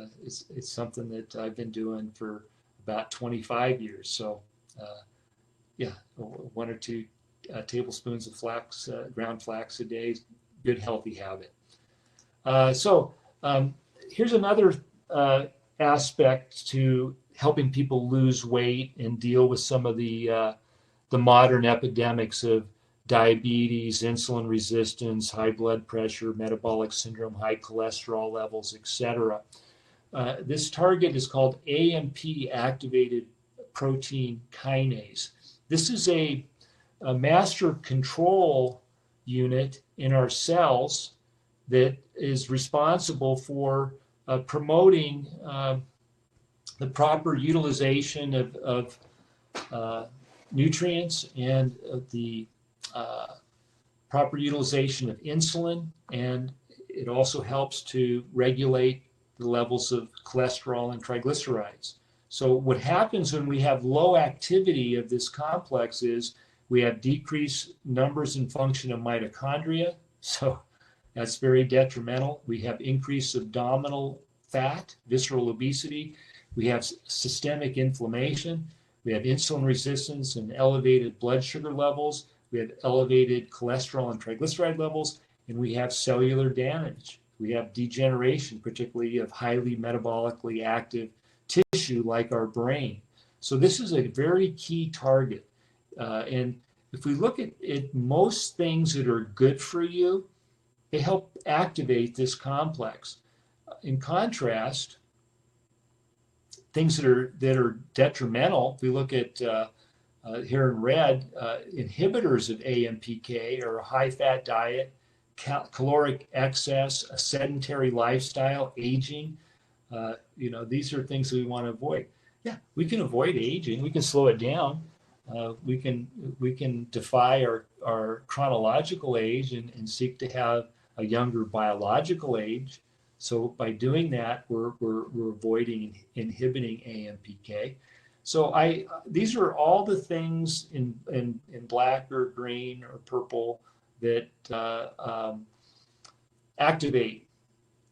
something that I've been doing for about 25 years. So yeah, 1 or 2 tablespoons of flax, ground flax a day, good healthy habit. So here's another aspect to helping people lose weight and deal with some of the modern epidemics of diabetes, insulin resistance, high blood pressure, metabolic syndrome, high cholesterol levels, etc. This target is called AMP activated protein kinase. This is a master control unit in our cells that is responsible for promoting the proper utilization of nutrients and the proper utilization of insulin, and it also helps to regulate the levels of cholesterol and triglycerides. So what happens when we have low activity of this complex is we have decreased numbers and function of mitochondria, so that's very detrimental. We have increased abdominal fat, visceral obesity. We have systemic inflammation. We have insulin resistance and elevated blood sugar levels. We have elevated cholesterol and triglyceride levels, and we have cellular damage. We have degeneration, particularly of highly metabolically active tissue like our brain. So this is a very key target. And if we look at most things that are good for you, they help activate this complex. In contrast, things that are detrimental, if we look at here in red, inhibitors of AMPK are a high-fat diet, caloric excess, a sedentary lifestyle, aging. These are things that we want to avoid. Yeah, we can avoid aging. We can slow it down. We can defy our chronological age and seek to have a younger biological age. So by doing that, we're avoiding inhibiting AMPK. So these are all the things in black or green or purple that activate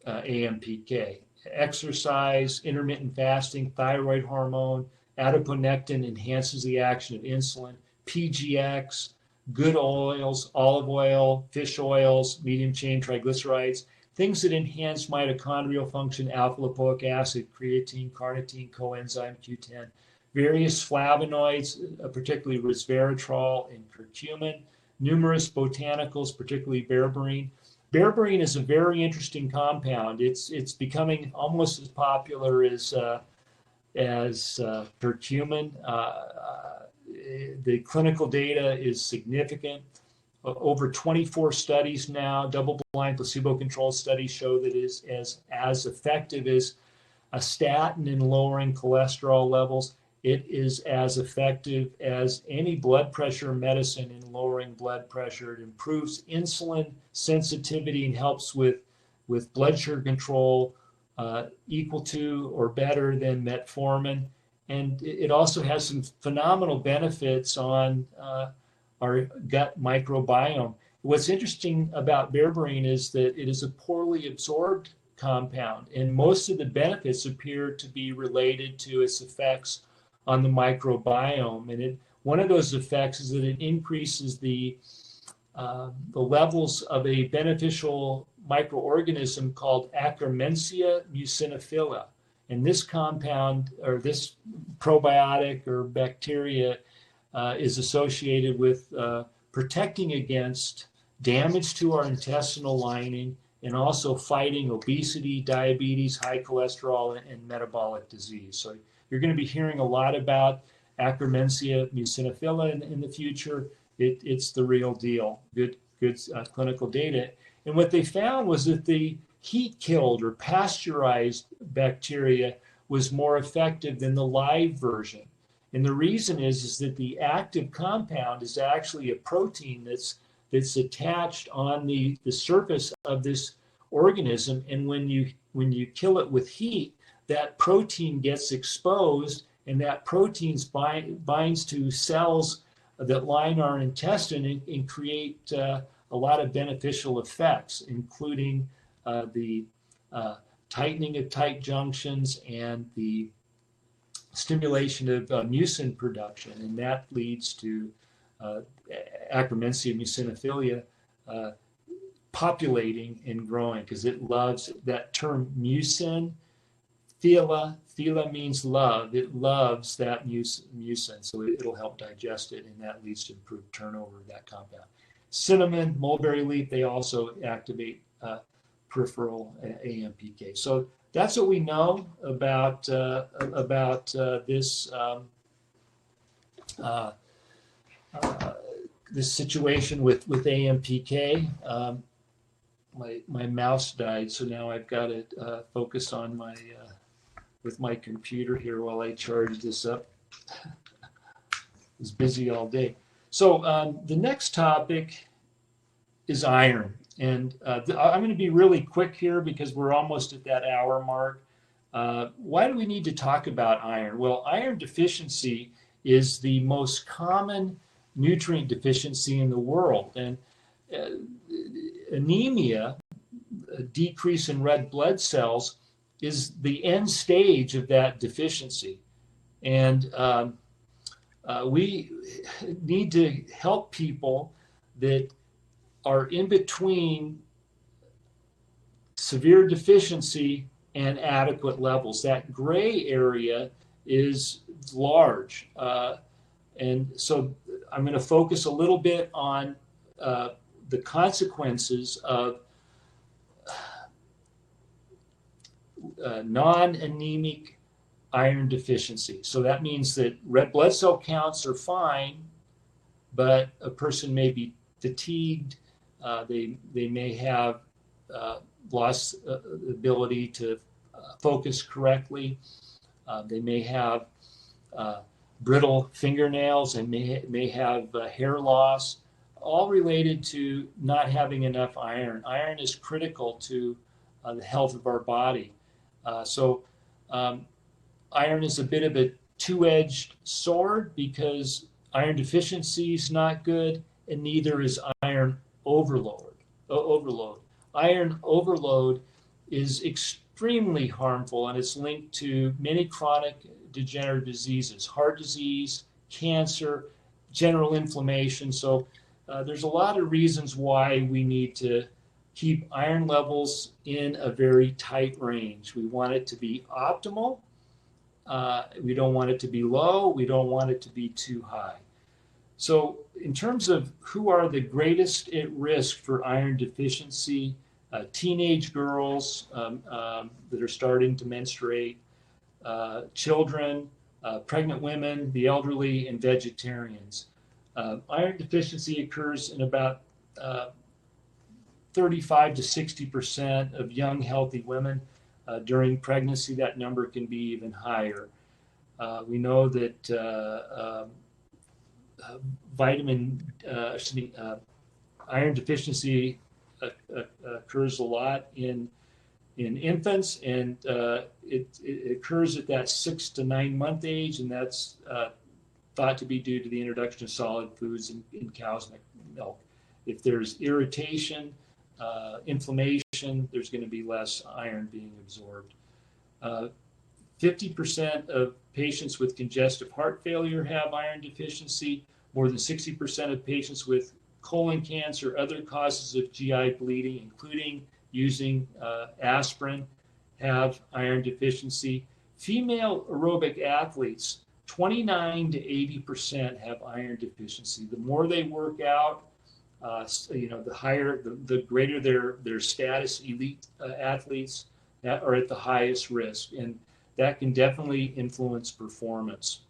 AMPK. exercise, intermittent fasting, thyroid hormone, adiponectin enhances the action of insulin, PGX, good oils, olive oil, fish oils, medium chain triglycerides, things that enhance mitochondrial function, alpha lipoic acid, creatine, carnitine, coenzyme Q10, various flavonoids, particularly resveratrol and curcumin, numerous botanicals, particularly berberine. Berberine is a very interesting compound. It's becoming almost as popular as curcumin. The clinical data is significant. Over 24 studies now, double-blind, placebo-controlled studies show that it is as effective as a statin in lowering cholesterol levels. It is as effective as any blood pressure medicine in lowering blood pressure. It improves insulin sensitivity and helps with blood sugar control equal to or better than metformin. And it also has some phenomenal benefits on our gut microbiome. What's interesting about berberine is that it is a poorly absorbed compound, and most of the benefits appear to be related to its effects on the microbiome. And one of those effects is that it increases the levels of a beneficial microorganism called Akkermansia muciniphila. And this compound, or this probiotic or bacteria, is associated with protecting against damage to our intestinal lining and also fighting obesity, diabetes, high cholesterol, and metabolic disease. So you're going to be hearing a lot about Akkermansia muciniphila in the future. It's the real deal. Good clinical data. And what they found was that the heat-killed or pasteurized bacteria was more effective than the live version. And the reason is that the active compound is actually a protein that's attached on the surface of this organism. And when you kill it with heat, that protein gets exposed, and that protein binds to cells that line our intestine and create a lot of beneficial effects, including the tightening of tight junctions and the stimulation of mucin production, and that leads to Akkermansia muciniphila populating and growing, because it loves that term mucin. Phila means love. It loves that mucin, so it'll help digest it, and that leads to improved turnover of that compound. Cinnamon, mulberry leaf, they also activate peripheral AMPK. So that's what we know about this this situation with AMPK. My mouse died, so now I've got to focus on my with my computer here while I charge this up. I was busy all day. So the next topic is iron. And I'm going to be really quick here because we're almost at that hour mark. Why do we need to talk about iron? Well, iron deficiency is the most common nutrient deficiency in the world. And anemia, a decrease in red blood cells, is the end stage of that deficiency. And we need to help people that are in between severe deficiency and adequate levels. That gray area is large. And so I'm going to focus a little bit on the consequences of non-anemic iron deficiency. So that means that red blood cell counts are fine, but a person may be fatigued. They may have lost ability to focus correctly. They may have brittle fingernails and may have hair loss, all related to not having enough iron. Iron is critical to the health of our body. So iron is a bit of a two-edged sword, because iron deficiency is not good, and neither is iron overload. Iron overload is extremely harmful, and it's linked to many chronic degenerative diseases, heart disease, cancer, general inflammation. So there's a lot of reasons why we need to keep iron levels in a very tight range. We want it to be optimal. We don't want it to be low. We don't want it to be too high. So in terms of who are the greatest at risk for iron deficiency, teenage girls that are starting to menstruate, children, pregnant women, the elderly, and vegetarians. Iron deficiency occurs in about 35 to 60% of young, healthy women. During pregnancy, that number can be even higher. We know that iron deficiency occurs a lot in infants, and it occurs at that 6 to 9 month age, and that's thought to be due to the introduction of solid foods in cow's milk. If there's irritation, inflammation, there's going to be less iron being absorbed. 50% of patients with congestive heart failure have iron deficiency. More than 60% of patients with colon cancer, other causes of GI bleeding, including using aspirin, have iron deficiency. Female aerobic athletes, 29 to 80% have iron deficiency. The more they work out, the higher, the greater their status. Elite athletes that are at the highest risk, and that can definitely influence performance.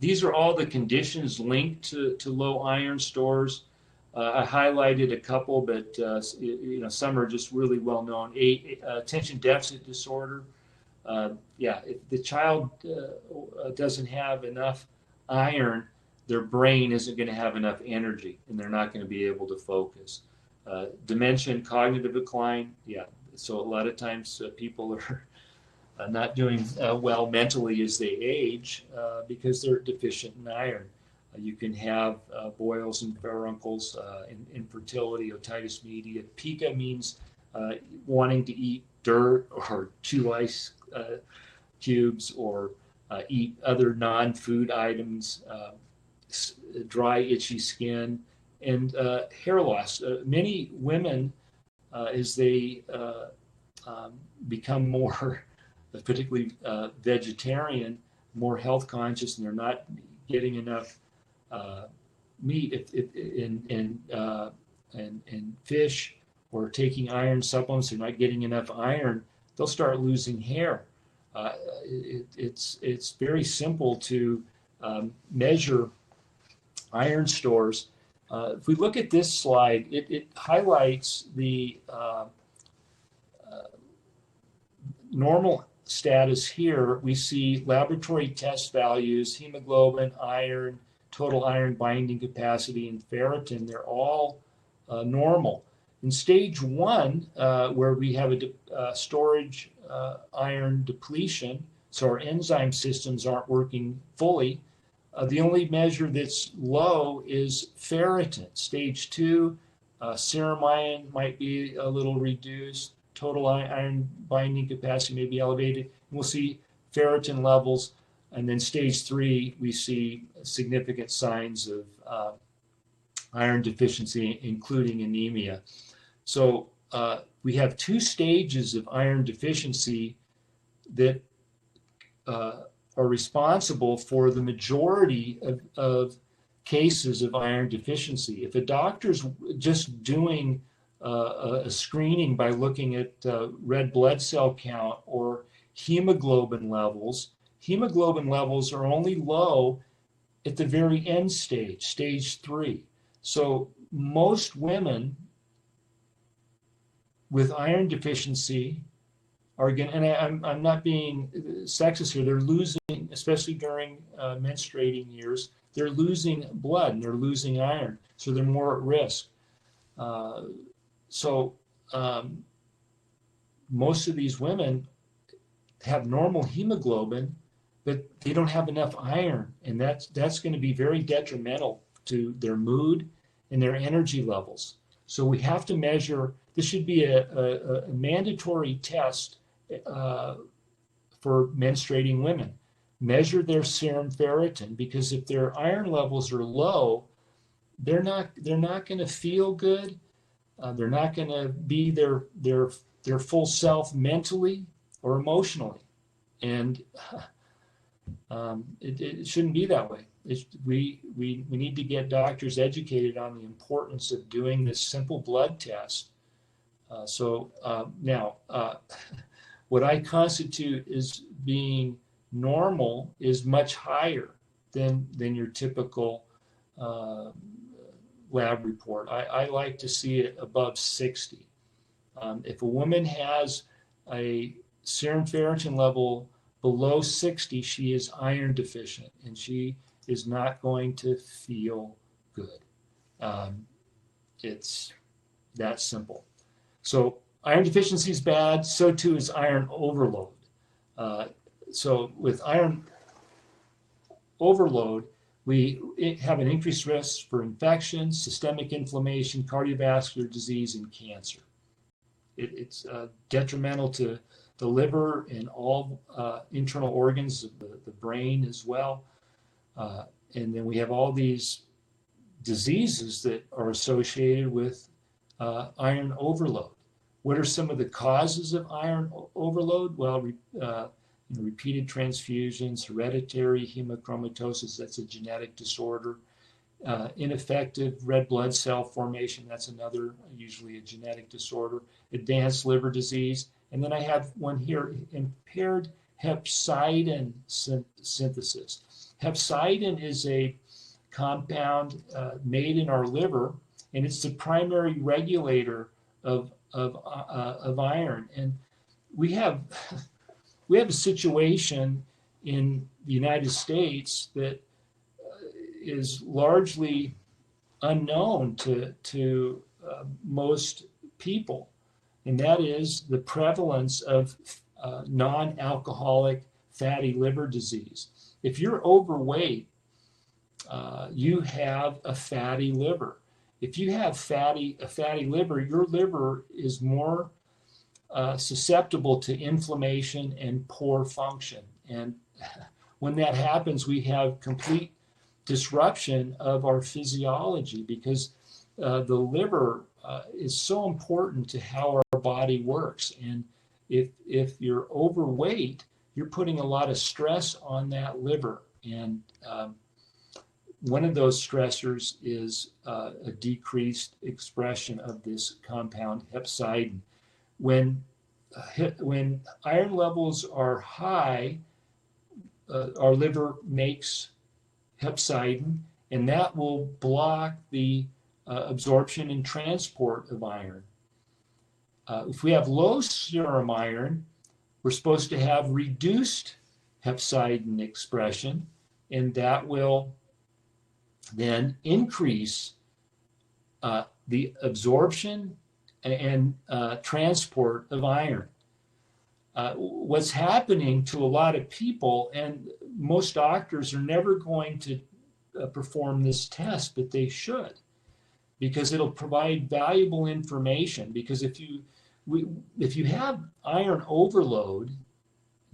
These are all the conditions linked to low iron stores. I highlighted a couple, but some are just really well known. Attention deficit disorder. If the child doesn't have enough iron, their brain isn't going to have enough energy, and they're not going to be able to focus. Dementia and cognitive decline. So a lot of times people are not doing well mentally as they age because they're deficient in iron. You can have boils and furuncles, infertility, otitis media. Pica means wanting to eat dirt or chew ice cubes or eat other non-food items, dry, itchy skin, and hair loss. Many women, as they become more, particularly vegetarian, more health conscious, and they're not getting enough meat and fish, or taking iron supplements, they're not getting enough iron, they'll start losing hair. It's very simple to measure iron stores. If we look at this slide, it highlights the normal status here. We see laboratory test values, hemoglobin, iron, total iron binding capacity, and ferritin. They're all normal. In stage 1, where we have a storage iron depletion, so our enzyme systems aren't working fully, the only measure that's low is ferritin. Stage 2, serum iron might be a little reduced, total iron binding capacity may be elevated, and we'll see ferritin levels. And then stage 3, we see significant signs of iron deficiency, including anemia. So we have 2 stages of iron deficiency that are responsible for the majority of cases of iron deficiency. If a doctor's just doing a screening by looking at red blood cell count or hemoglobin levels are only low at the very end stage, stage 3. So most women with iron deficiency are going, and I'm not being sexist here, they're losing, especially during menstruating years, they're losing blood and they're losing iron, so they're more at risk. Most of these women have normal hemoglobin, but they don't have enough iron, and that's going to be very detrimental to their mood and their energy levels. So we have to measure. This should be a mandatory test for menstruating women. Measure their serum ferritin, because if their iron levels are low, they're not going to feel good. They're not going to be their full self mentally or emotionally, and it shouldn't be that way. We need to get doctors educated on the importance of doing this simple blood test. Now, what I constitute as being normal is much higher than your typical lab report. I like to see it above 60. If a woman has a serum ferritin level below 60, she is iron deficient, and she is not going to feel good. It's that simple. So iron deficiency is bad. So too is iron overload. So with iron overload, we have an increased risk for infection, systemic inflammation, cardiovascular disease, and cancer. It's detrimental to the liver and all internal organs of the brain as well. And then we have all these diseases that are associated with iron overload. What are some of the causes of iron overload? Well, repeated transfusions, hereditary hemochromatosis, that's a genetic disorder, ineffective red blood cell formation, that's another, usually a genetic disorder, advanced liver disease, and then I have one here, impaired hepcidin synthesis. Hepcidin is a compound made in our liver, and it's the primary regulator of iron. And we have a situation in the United States that is largely unknown to most people, and that is the prevalence of non-alcoholic fatty liver disease. If you're overweight, you have a fatty liver. If you have a fatty liver, your liver is more susceptible to inflammation and poor function. And when that happens, we have complete disruption of our physiology, because the liver is so important to how our body works. And if you're overweight, you're putting a lot of stress on that liver. And one of those stressors is a decreased expression of this compound hepcidin. When iron levels are high, our liver makes hepcidin, and that will block the absorption and transport of iron. If we have low serum iron, we're supposed to have reduced hepcidin expression, and that will then increase the absorption and transport of iron. What's happening to a lot of people, and most doctors are never going to perform this test, but they should, because it'll provide valuable information. Because if you have iron overload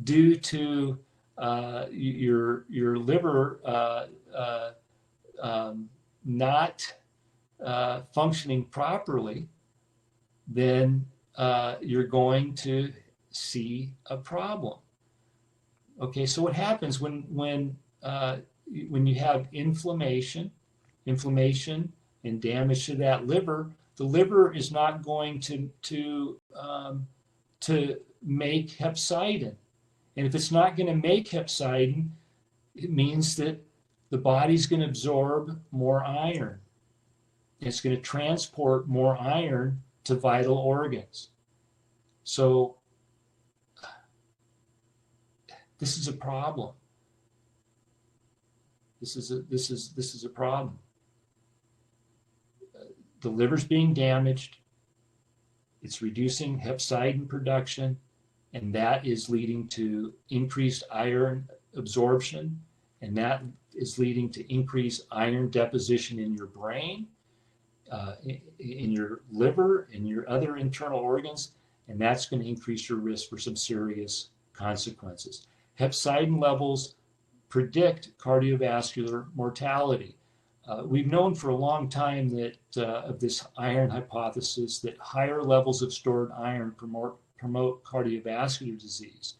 due to your liver not functioning properly, then you're going to see a problem. Okay, so what happens when you have inflammation and damage to that liver? The liver is not going to make hepcidin, and if it's not going to make hepcidin, it means that the body's going to absorb more iron. It's going to transport more iron to vital organs. So this is a problem. This is a problem. The liver's being damaged. It's reducing hepcidin production, and that is leading to increased iron absorption, and that is leading to increased iron deposition in your brain, in your liver, in your other internal organs, and that's going to increase your risk for some serious consequences. Hepcidin levels predict cardiovascular mortality. We've known for a long time that of this iron hypothesis that higher levels of stored iron promote cardiovascular disease.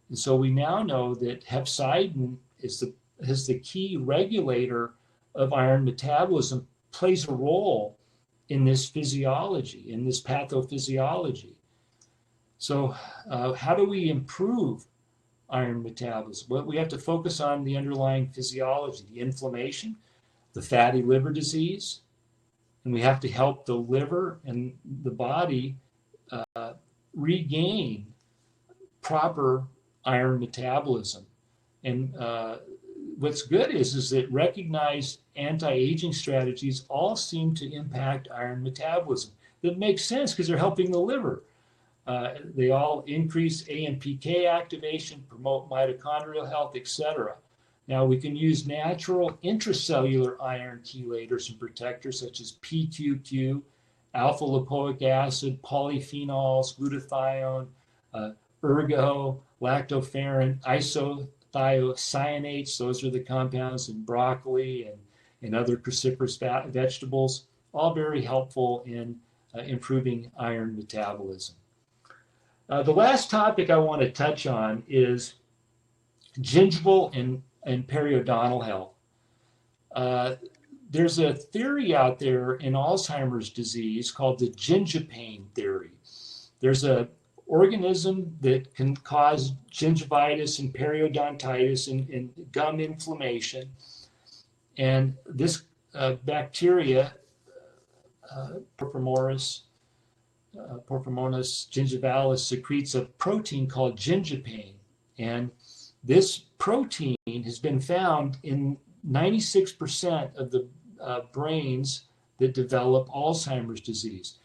And so we now know that hepcidin is the key regulator of iron metabolism, plays a role in this physiology, in this pathophysiology. So how do we improve iron metabolism? Well, we have to focus on the underlying physiology, the inflammation, the fatty liver disease, and we have to help the liver and the body regain proper iron metabolism. And what's good is that recognized anti-aging strategies all seem to impact iron metabolism. That makes sense because they're helping the liver. They all increase AMPK activation, promote mitochondrial health, etc. Now, we can use natural intracellular iron chelators and protectors such as PQQ, alpha lipoic acid, polyphenols, glutathione, ergo, lactoferrin, isothiocyanates. Those are the compounds in broccoli and other cruciferous vegetables, all very helpful in improving iron metabolism. The last topic I want to touch on is gingival and periodontal health. There's a theory out there in Alzheimer's disease called the gingipane theory. There's an organism that can cause gingivitis and periodontitis and gum inflammation. And this bacteria, Porphyromonas gingivalis, secretes a protein called gingipane. And this protein has been found in 96% of the brains that develop Alzheimer's disease.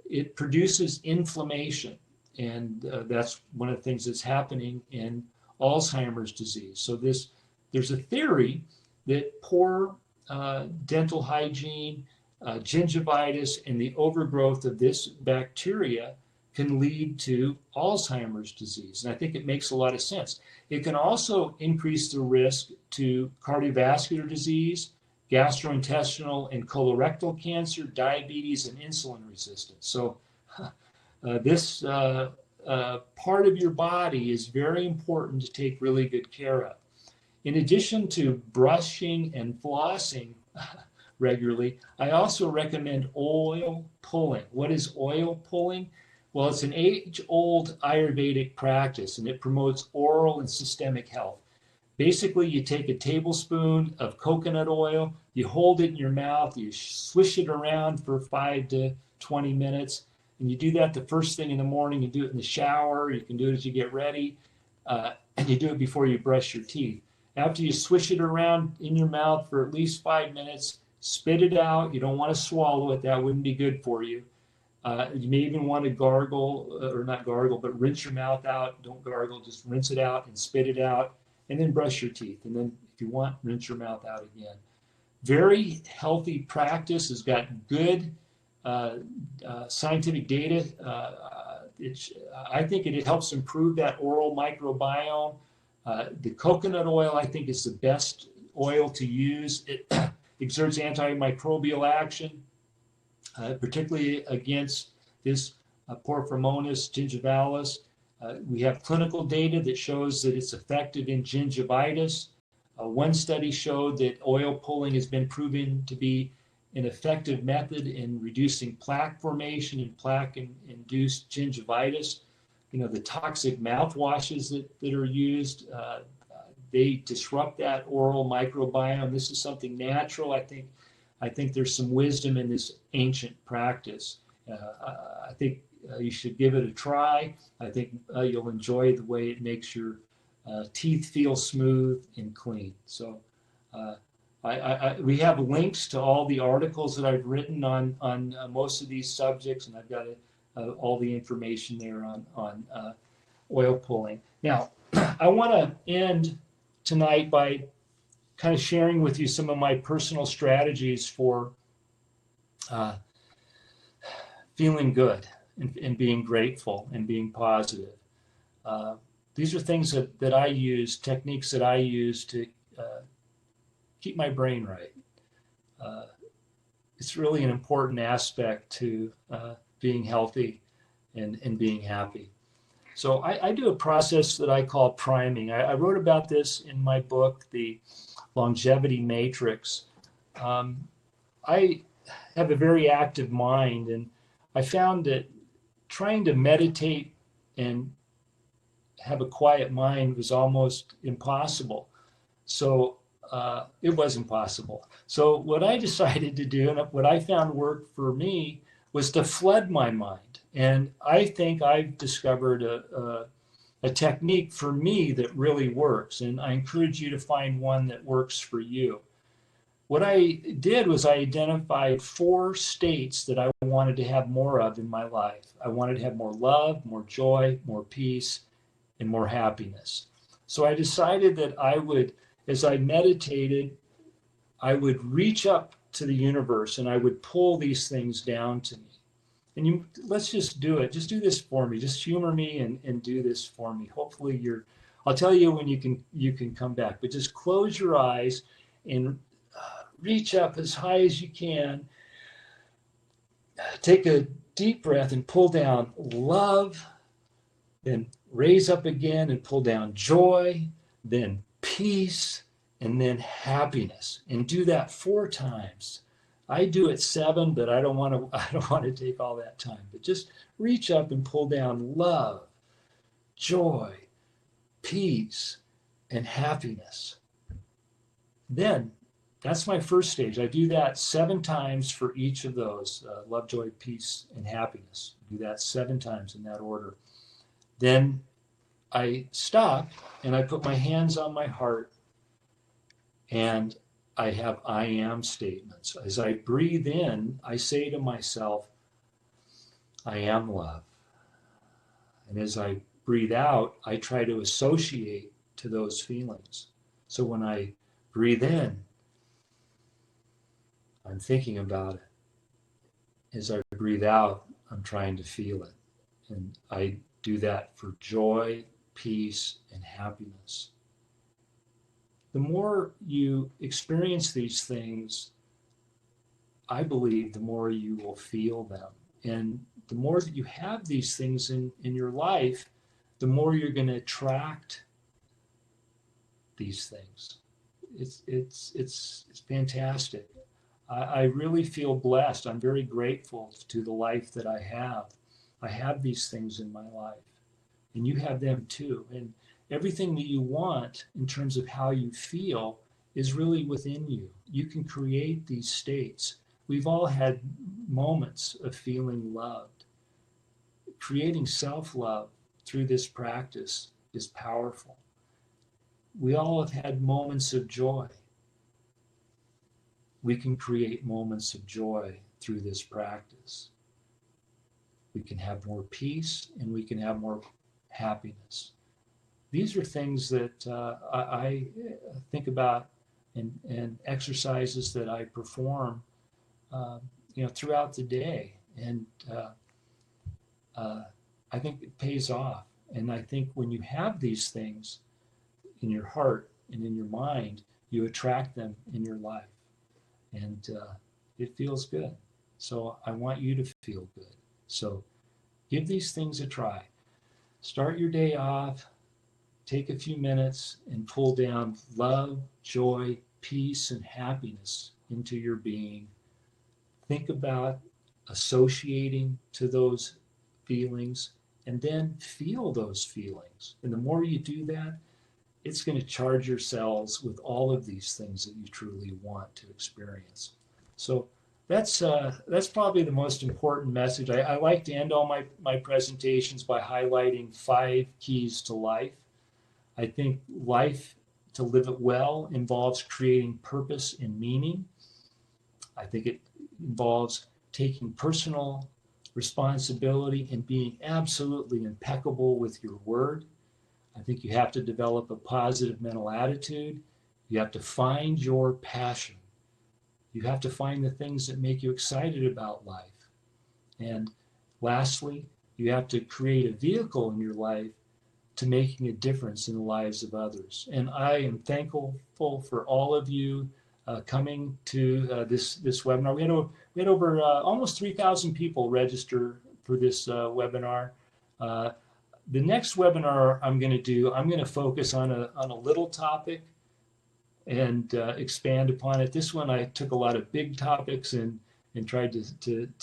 It produces inflammation, and that's one of the things that's happening in Alzheimer's disease. So there's a theory that poor dental hygiene, gingivitis, and the overgrowth of this bacteria can lead to Alzheimer's disease. And I think it makes a lot of sense. It can also increase the risk to cardiovascular disease, gastrointestinal and colorectal cancer, diabetes, and insulin resistance. So this part of your body is very important to take really good care of. In addition to brushing and flossing regularly, I also recommend oil pulling. What is oil pulling? Well, it's an age-old Ayurvedic practice, and it promotes oral and systemic health. Basically, you take a tablespoon of coconut oil, you hold it in your mouth, you swish it around for 5 to 20 minutes, and you do that the first thing in the morning. You do it in the shower, you can do it as you get ready, and you do it before you brush your teeth. After you swish it around in your mouth for at least 5 minutes, spit it out. You don't want to swallow it. That wouldn't be good for you. You may even want to gargle, or not gargle, but rinse your mouth out. Don't gargle, just rinse it out and spit it out, and then brush your teeth. And then if you want, rinse your mouth out again. Very healthy practice. Has got good scientific data. I think it helps improve that oral microbiome. The coconut oil, I think, is the best oil to use. It exerts antimicrobial action, particularly against this Porphyromonas gingivalis. We have clinical data that shows that it's effective in gingivitis. One study showed that oil pulling has been proven to be an effective method in reducing plaque formation and plaque-induced gingivitis. You know, the toxic mouthwashes that are used, they disrupt that oral microbiome. This is something natural. I think there's some wisdom in this ancient practice. I think you should give it a try. I think you'll enjoy the way it makes your teeth feel smooth and clean. So we have links to all the articles that I've written on most of these subjects, and I've got all the information there on oil pulling. Now, I want to end tonight by kind of sharing with you some of my personal strategies for feeling good. and being grateful and being positive. These are things that I use, techniques that I use to keep my brain right. It's really an important aspect to being healthy and being happy. So I do a process that I call priming. I wrote about this in my book, The Longevity Matrix. I have a very active mind, and I found that trying to meditate and have a quiet mind was almost impossible. So it was impossible. So what I decided to do, and what I found worked for me, was to flood my mind. And I think I've discovered a technique for me that really works. And I encourage you to find one that works for you. What I did was I identified 4 states that I wanted to have more of in my life. I wanted to have more love, more joy, more peace, and more happiness. So I decided that I would, as I meditated, I would reach up to the universe and I would pull these things down to me. And let's just do it. Just do this for me. Just humor me and do this for me. Hopefully I'll tell you when you can come back, but just close your eyes and reach up as high as you can. Take a deep breath and pull down love, then raise up again and pull down joy, then peace, and then happiness. And do that 4 times. I do it 7, but I don't want to take all that time. But just reach up and pull down love, joy, peace, and happiness. Then that's my first stage. I do that 7 times for each of those, love, joy, peace, and happiness. Do that 7 times in that order. Then I stop and I put my hands on my heart and I have I am statements. As I breathe in, I say to myself, I am love. And as I breathe out, I try to associate to those feelings. So when I breathe in, I'm thinking about it. As I breathe out, I'm trying to feel it. And I do that for joy, peace, and happiness. The more you experience these things, I believe the more you will feel them. And the more that you have these things in your life, the more you're going to attract these things. It's fantastic. I really feel blessed. I'm very grateful to the life that I have. I have these things in my life, and you have them too. And everything that you want in terms of how you feel is really within you. You can create these states. We've all had moments of feeling loved. Creating self-love through this practice is powerful. We all have had moments of joy. We can create moments of joy through this practice. We can have more peace and we can have more happiness. These are things that I think about and exercises that I perform, throughout the day. And I think it pays off. And I think when you have these things in your heart and in your mind, you attract them in your life. And it feels good. So I want you to feel good. So give these things a try. Start your day off, take a few minutes and pull down love, joy, peace, and happiness into your being. Think about associating to those feelings and then feel those feelings. And the more you do that, it's going to charge your cells with all of these things that you truly want to experience. So that's probably the most important message. I like to end all my presentations by highlighting 5 keys to life. I think life, to live it well, involves creating purpose and meaning. I think it involves taking personal responsibility and being absolutely impeccable with your word. I think you have to develop a positive mental attitude. You have to find your passion. You have to find the things that make you excited about life. And Lastly, you have to create a vehicle in your life to making a difference in the lives of others. And I am thankful for all of you coming to this webinar. We had over almost 3,000 people register for this webinar. The next webinar I'm going to focus on a little topic and expand upon it. This one I took a lot of big topics and tried to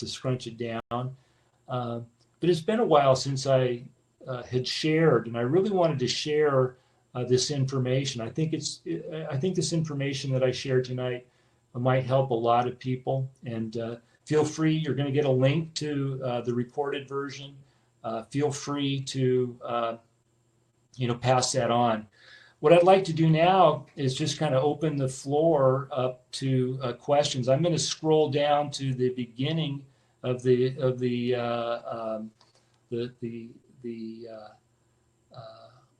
scrunch it down. But it's been a while since I had shared, and I really wanted to share this information. I think this information that I shared tonight might help a lot of people. And feel free. You're going to get a link to the recorded version. Feel free to pass that on. What I'd like to do now is just kind of open the floor up to questions. I'm going to scroll down to the beginning of the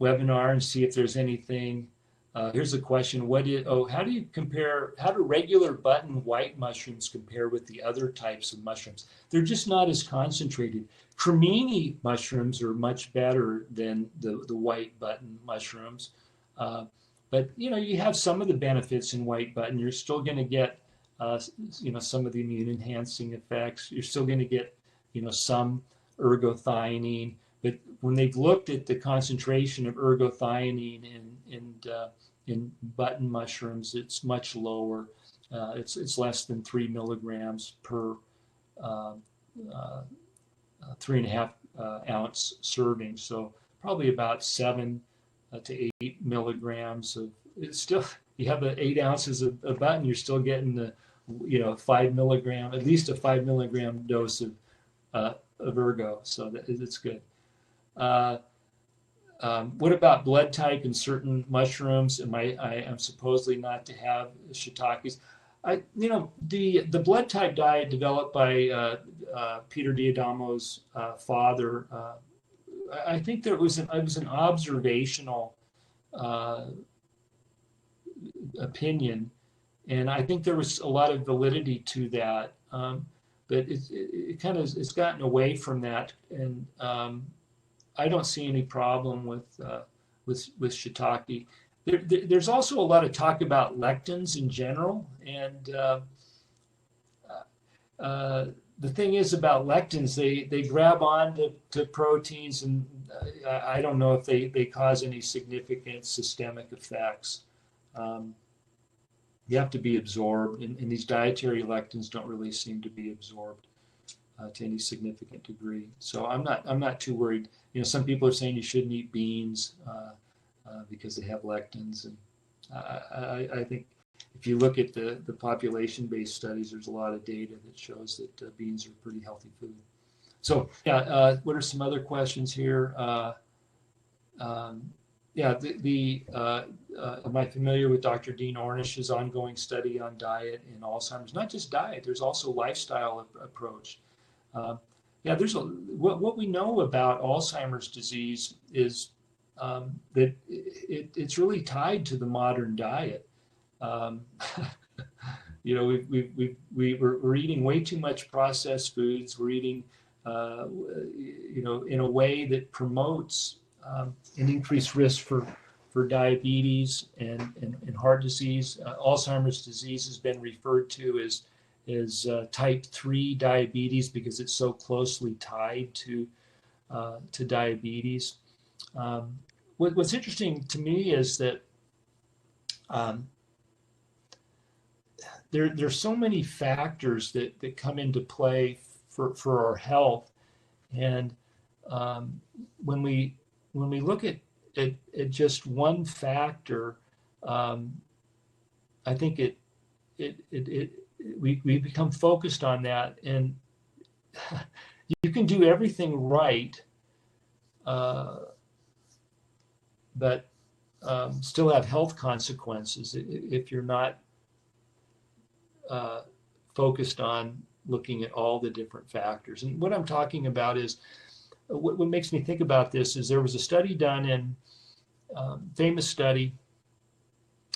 webinar and see if there's anything. Here's a question. How do regular button white mushrooms compare with the other types of mushrooms? They're just not as concentrated. Cremini mushrooms are much better than the white button mushrooms. But you have some of the benefits in white button. You're still going to get some of the immune enhancing effects. You're still going to get some ergothioneine. But when they've looked at the concentration of ergothioneine in button mushrooms, it's much lower. It's less than 3 milligrams per 3.5 ounce serving. So probably about 7 to 8 milligrams of. It's still, you have the 8 ounces of button, you're still getting the 5 milligram, at least a 5 milligram dose of ergo. So it's good. What about blood type in certain mushrooms? I am supposedly not to have shiitakes. The blood type diet developed by Peter D'Adamo's father. I think it was an observational opinion, and I think there was a lot of validity to that. But it's gotten away from that, and I don't see any problem with shiitake. There's also a lot of talk about lectins in general, and the thing is about lectins, they grab on to proteins, and I don't know if they cause any significant systemic effects. You have to be absorbed, and these dietary lectins don't really seem to be absorbed to any significant degree. So I'm not too worried. Some people are saying you shouldn't eat beans because they have lectins, and I think if you look at the population-based studies, there's a lot of data that shows that beans are pretty healthy food. So yeah, what are some other questions here? Am I familiar with Dr. Dean Ornish's ongoing study on diet and Alzheimer's? Not just diet, there's also lifestyle approach. What we know about Alzheimer's disease is that it's really tied to the modern diet. We're eating way too much processed foods. We're eating, in a way that promotes an increased risk for diabetes and heart disease. Alzheimer's disease has been referred to as type 3 diabetes because it's so closely tied to diabetes. What's interesting to me is that there's so many factors that come into play for our health, and when we look at just one factor, I think we become focused on that, and you can do everything right, but still have health consequences if you're not focused on looking at all the different factors. And what I'm talking about is, what makes me think about this is there was a study done in, famous study,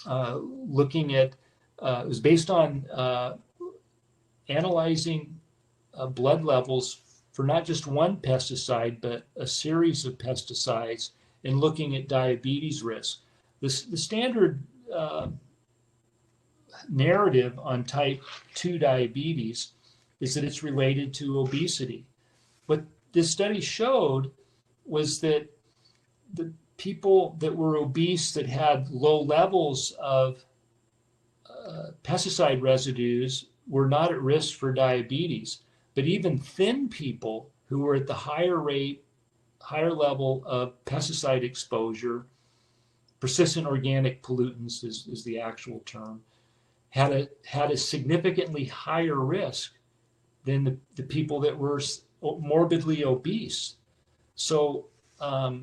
looking at, it was based on analyzing blood levels for not just one pesticide, but a series of pesticides and looking at diabetes risk. The standard narrative on type 2 diabetes is that it's related to obesity. What this study showed was that the people that were obese that had low levels of pesticide residues were not at risk for diabetes. But even thin people who were at the higher level of pesticide exposure, persistent organic pollutants is the actual term, had a significantly higher risk than the people that were morbidly obese. So, I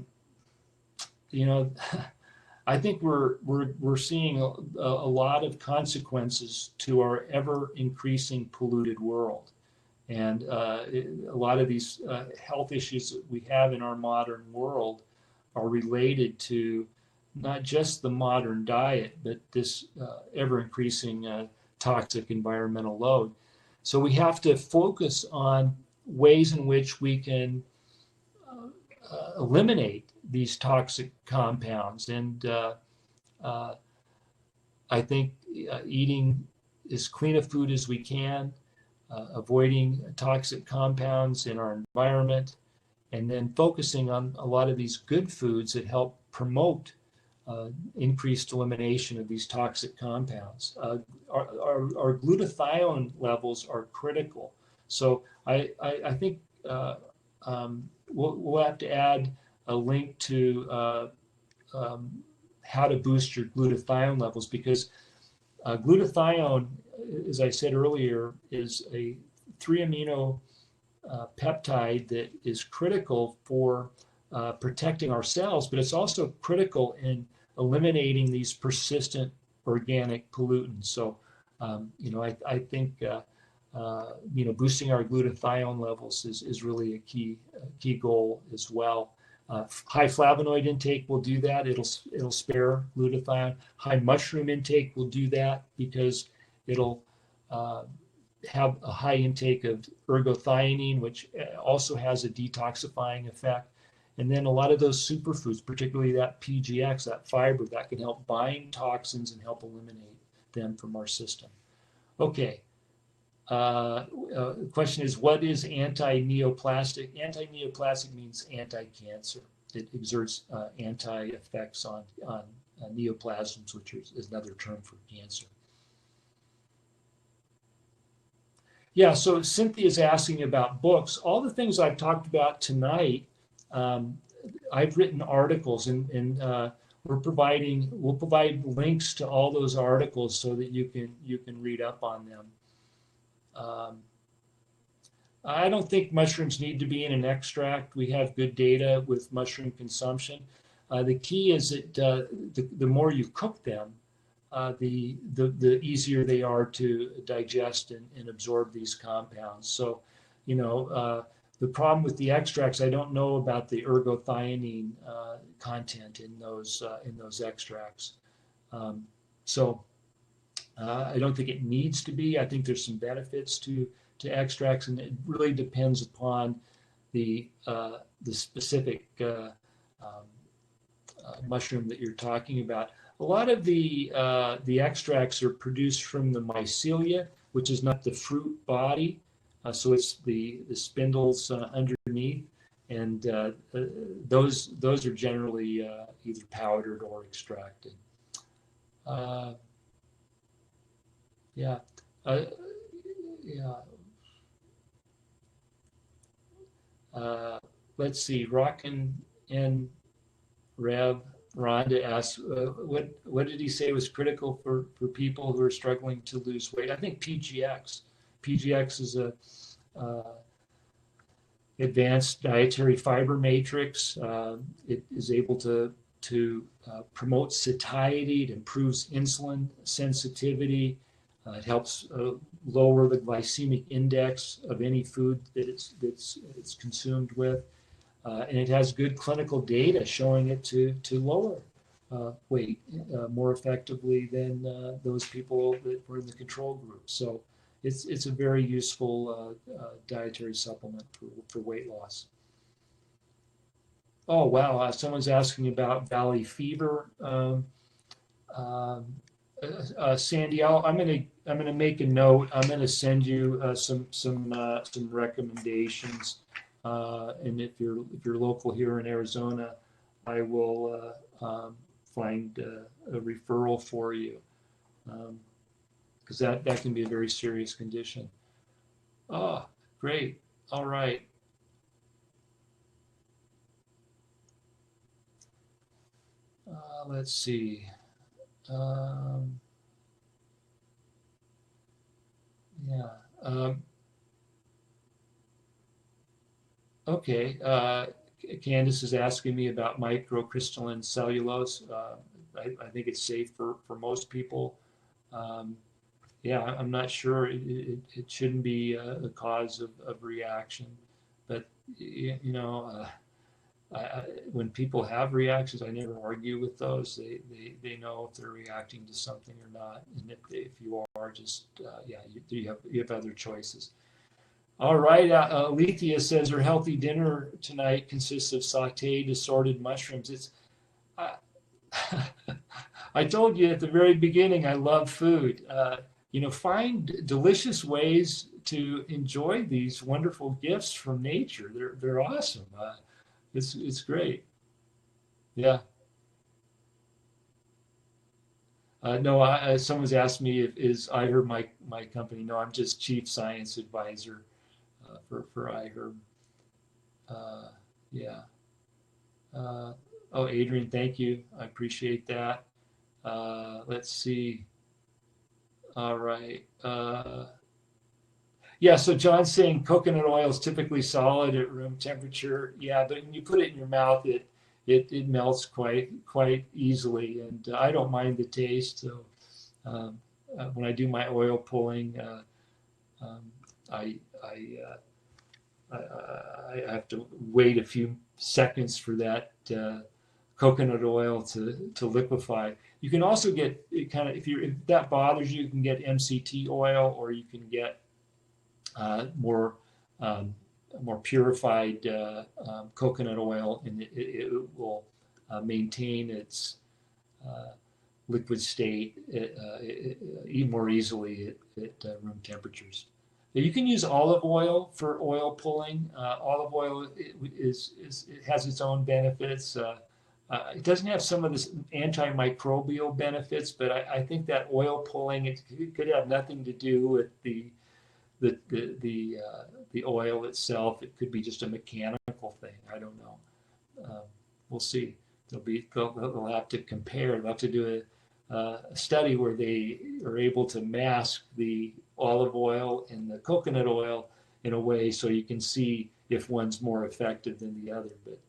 think we're seeing a lot of consequences to our ever increasing polluted world, and a lot of these health issues that we have in our modern world are related to not just the modern diet, but this ever increasing toxic environmental load. So we have to focus on ways in which we can eliminate these toxic compounds. And I think eating as clean a food as we can, avoiding toxic compounds in our environment, and then focusing on a lot of these good foods that help promote increased elimination of these toxic compounds. Our glutathione levels are critical. So I think we'll have to add a link to how to boost your glutathione levels, because glutathione, as I said earlier, is a 3-amino peptide that is critical for protecting our cells, but it's also critical in eliminating these persistent organic pollutants. So, I think boosting our glutathione levels is really a key goal as well. High flavonoid intake will do that. It'll spare glutathione. High mushroom intake will do that because it'll have a high intake of ergothioneine, which also has a detoxifying effect. And then a lot of those superfoods, particularly that PGX, that fiber, that can help bind toxins and help eliminate them from our system. Okay. The question is, what is anti-neoplastic? Anti-neoplastic means anti-cancer. It exerts anti-effects on neoplasms, which is another term for cancer. Yeah, so Cynthia's asking about books. All the things I've talked about tonight, I've written articles, and we'll provide links to all those articles so that you can read up on them. I don't think mushrooms need to be in an extract. We have good data with mushroom consumption. The key is that the more you cook them, the easier they are to digest and absorb these compounds. So, the problem with the extracts, I don't know about the ergothioneine content in those extracts. I don't think it needs to be. I think there's some benefits to extracts, and it really depends upon the specific mushroom that you're talking about. A lot of the extracts are produced from the mycelia, which is not the fruit body, so it's the spindles underneath, and those are generally either powdered or extracted. Let's see. Rockin' and Rev Rhonda asks, what did he say was critical for people who are struggling to lose weight? I think PGX. PGX is a advanced dietary fiber matrix. It is able to promote satiety. It improves insulin sensitivity. It helps lower the glycemic index of any food that it's consumed with, and it has good clinical data showing it to lower weight more effectively than those people that were in the control group. So it's a very useful dietary supplement for weight loss. Oh wow, someone's asking about valley fever. Um, Sandy, I'm gonna make a note. I'm gonna send you some recommendations, and if you're local here in Arizona, I will find a referral for you, because that can be a very serious condition. Oh, great. All right. Let's see. Um, yeah. Okay. Candace is asking me about microcrystalline cellulose. I think it's safe for most people. Um, yeah, I'm not sure. It shouldn't be a cause of reaction, but you know, when people have reactions, I never argue with those. They know if they're reacting to something or not, and if you are, just yeah, you have other choices. All right, Alethea says her healthy dinner tonight consists of sautéed assorted mushrooms. It's I, I told you at the very beginning I love food. Find delicious ways to enjoy these wonderful gifts from nature. They're awesome. It's great. Yeah. No, someone's asked me if is iHerb my company. No, I'm just chief science advisor for iHerb. Uh, yeah. Oh, Adrian, thank you. I appreciate that. Let's see. All right. Yeah, so John's saying coconut oil is typically solid at room temperature. Yeah, but when you put it in your mouth, it melts quite easily, and I don't mind the taste. So when I do my oil pulling, um, I I, I have to wait a few seconds for that coconut oil to liquefy. You can also get it kind of if that bothers you, you can get MCT oil, or you can get more um, more purified coconut oil, and it will maintain its uh, liquid state more easily at room temperatures. You can use olive oil for oil pulling. Olive oil it has its own benefits. It doesn't have some of the antimicrobial benefits, but I think that oil pulling it could have nothing to do with the oil itself. It could be just a mechanical thing. I don't know. We'll see. They'll have to compare. They'll have to do a study where they are able to mask the olive oil and the coconut oil in a way so you can see if one's more effective than the other. But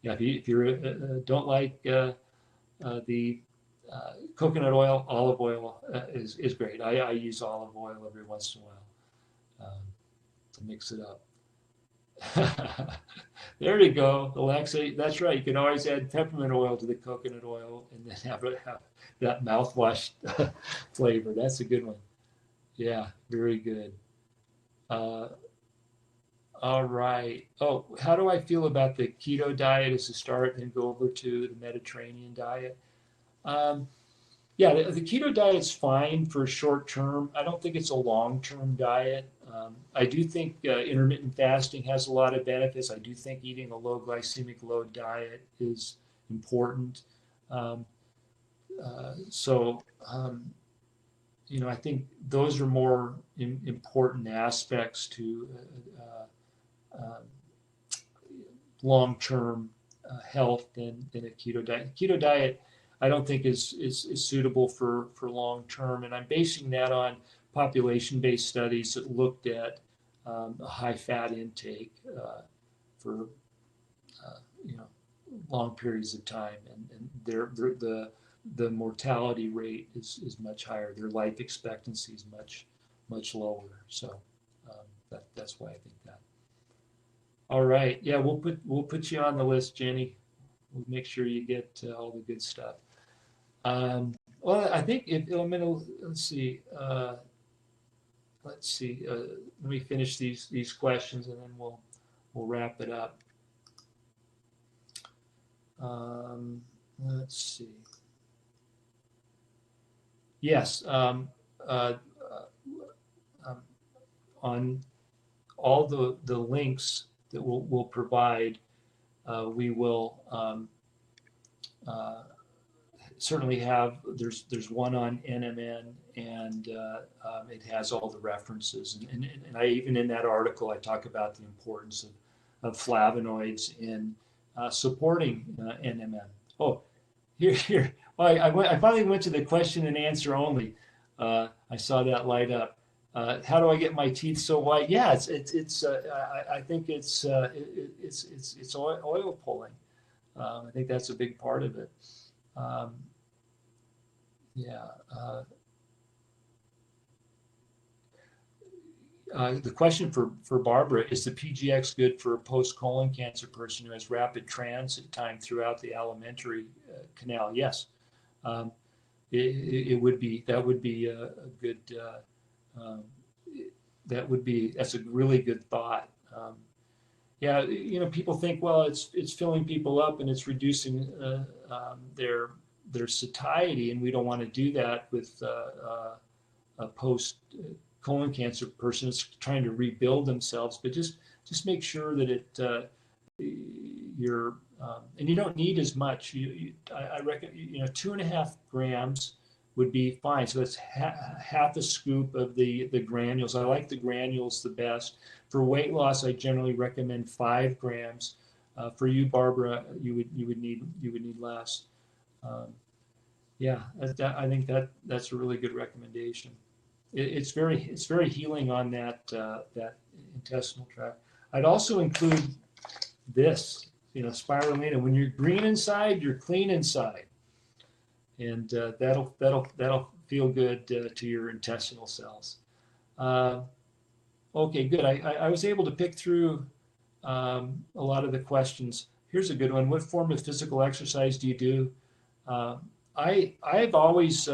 yeah, if you don't like the coconut oil, olive oil is great. I use olive oil every once in a while to mix it up. There you go, Alexa. That's right. You can always add peppermint oil to the coconut oil and then have that mouthwash flavor. That's a good one. Yeah, very good. Uh, all right. Oh, how do I feel about the keto diet as a start and go over to the Mediterranean diet? Um, Yeah, the keto diet's fine for short term. I don't think it's a long term diet. I do think intermittent fasting has a lot of benefits. I do think eating a low glycemic load diet is important. Um, so, I think those are more important aspects to um, long term health than a keto diet. Keto diet, I don't think is suitable for long term, and I'm basing that on population based studies that looked at a high fat intake for uh, you know long periods of time, and the mortality rate is much higher. Their life expectancy is much lower. So that's why I think that. All right. Yeah, we'll put you on the list, Jenny. We'll make sure you get all the good stuff. Well, I think if I'm gonna let's see. let's see. Let me finish these questions, and then we'll wrap it up. Let's see. Yes, on all the links that we'll provide, we will certainly have. There's one on NMN, and it has all the references. And I even in that article I talk about the importance of flavonoids in supporting NMN. Oh, here. Well, I finally went to the question and answer only. I saw that light up. How do I get my teeth so white? Yeah, I think it's oil pulling. I think that's a big part of it. Yeah. The question for Barbara, is the PGX good for a post-colon cancer person who has rapid transit time throughout the alimentary canal? Yes. It would be, that would be a good, that's a really good thought. Yeah, people think, well, it's filling people up and it's reducing their satiety, and we don't want to do that with a post colon cancer person is trying to rebuild themselves. But just make sure that you're and you don't need as much. I reckon 2.5 grams would be fine. So that's half a scoop of the granules. I like the granules the best. For weight loss, I generally recommend 5 grams. For you, Barbara, you would need less. Yeah, I think that's a really good recommendation. It's very healing on that intestinal tract. I'd also include this, spirulina. When you're green inside, you're clean inside, and that'll feel good to your intestinal cells. Okay, good. I was able to pick through a lot of the questions. Here's a good one. What form of physical exercise do you do? I've always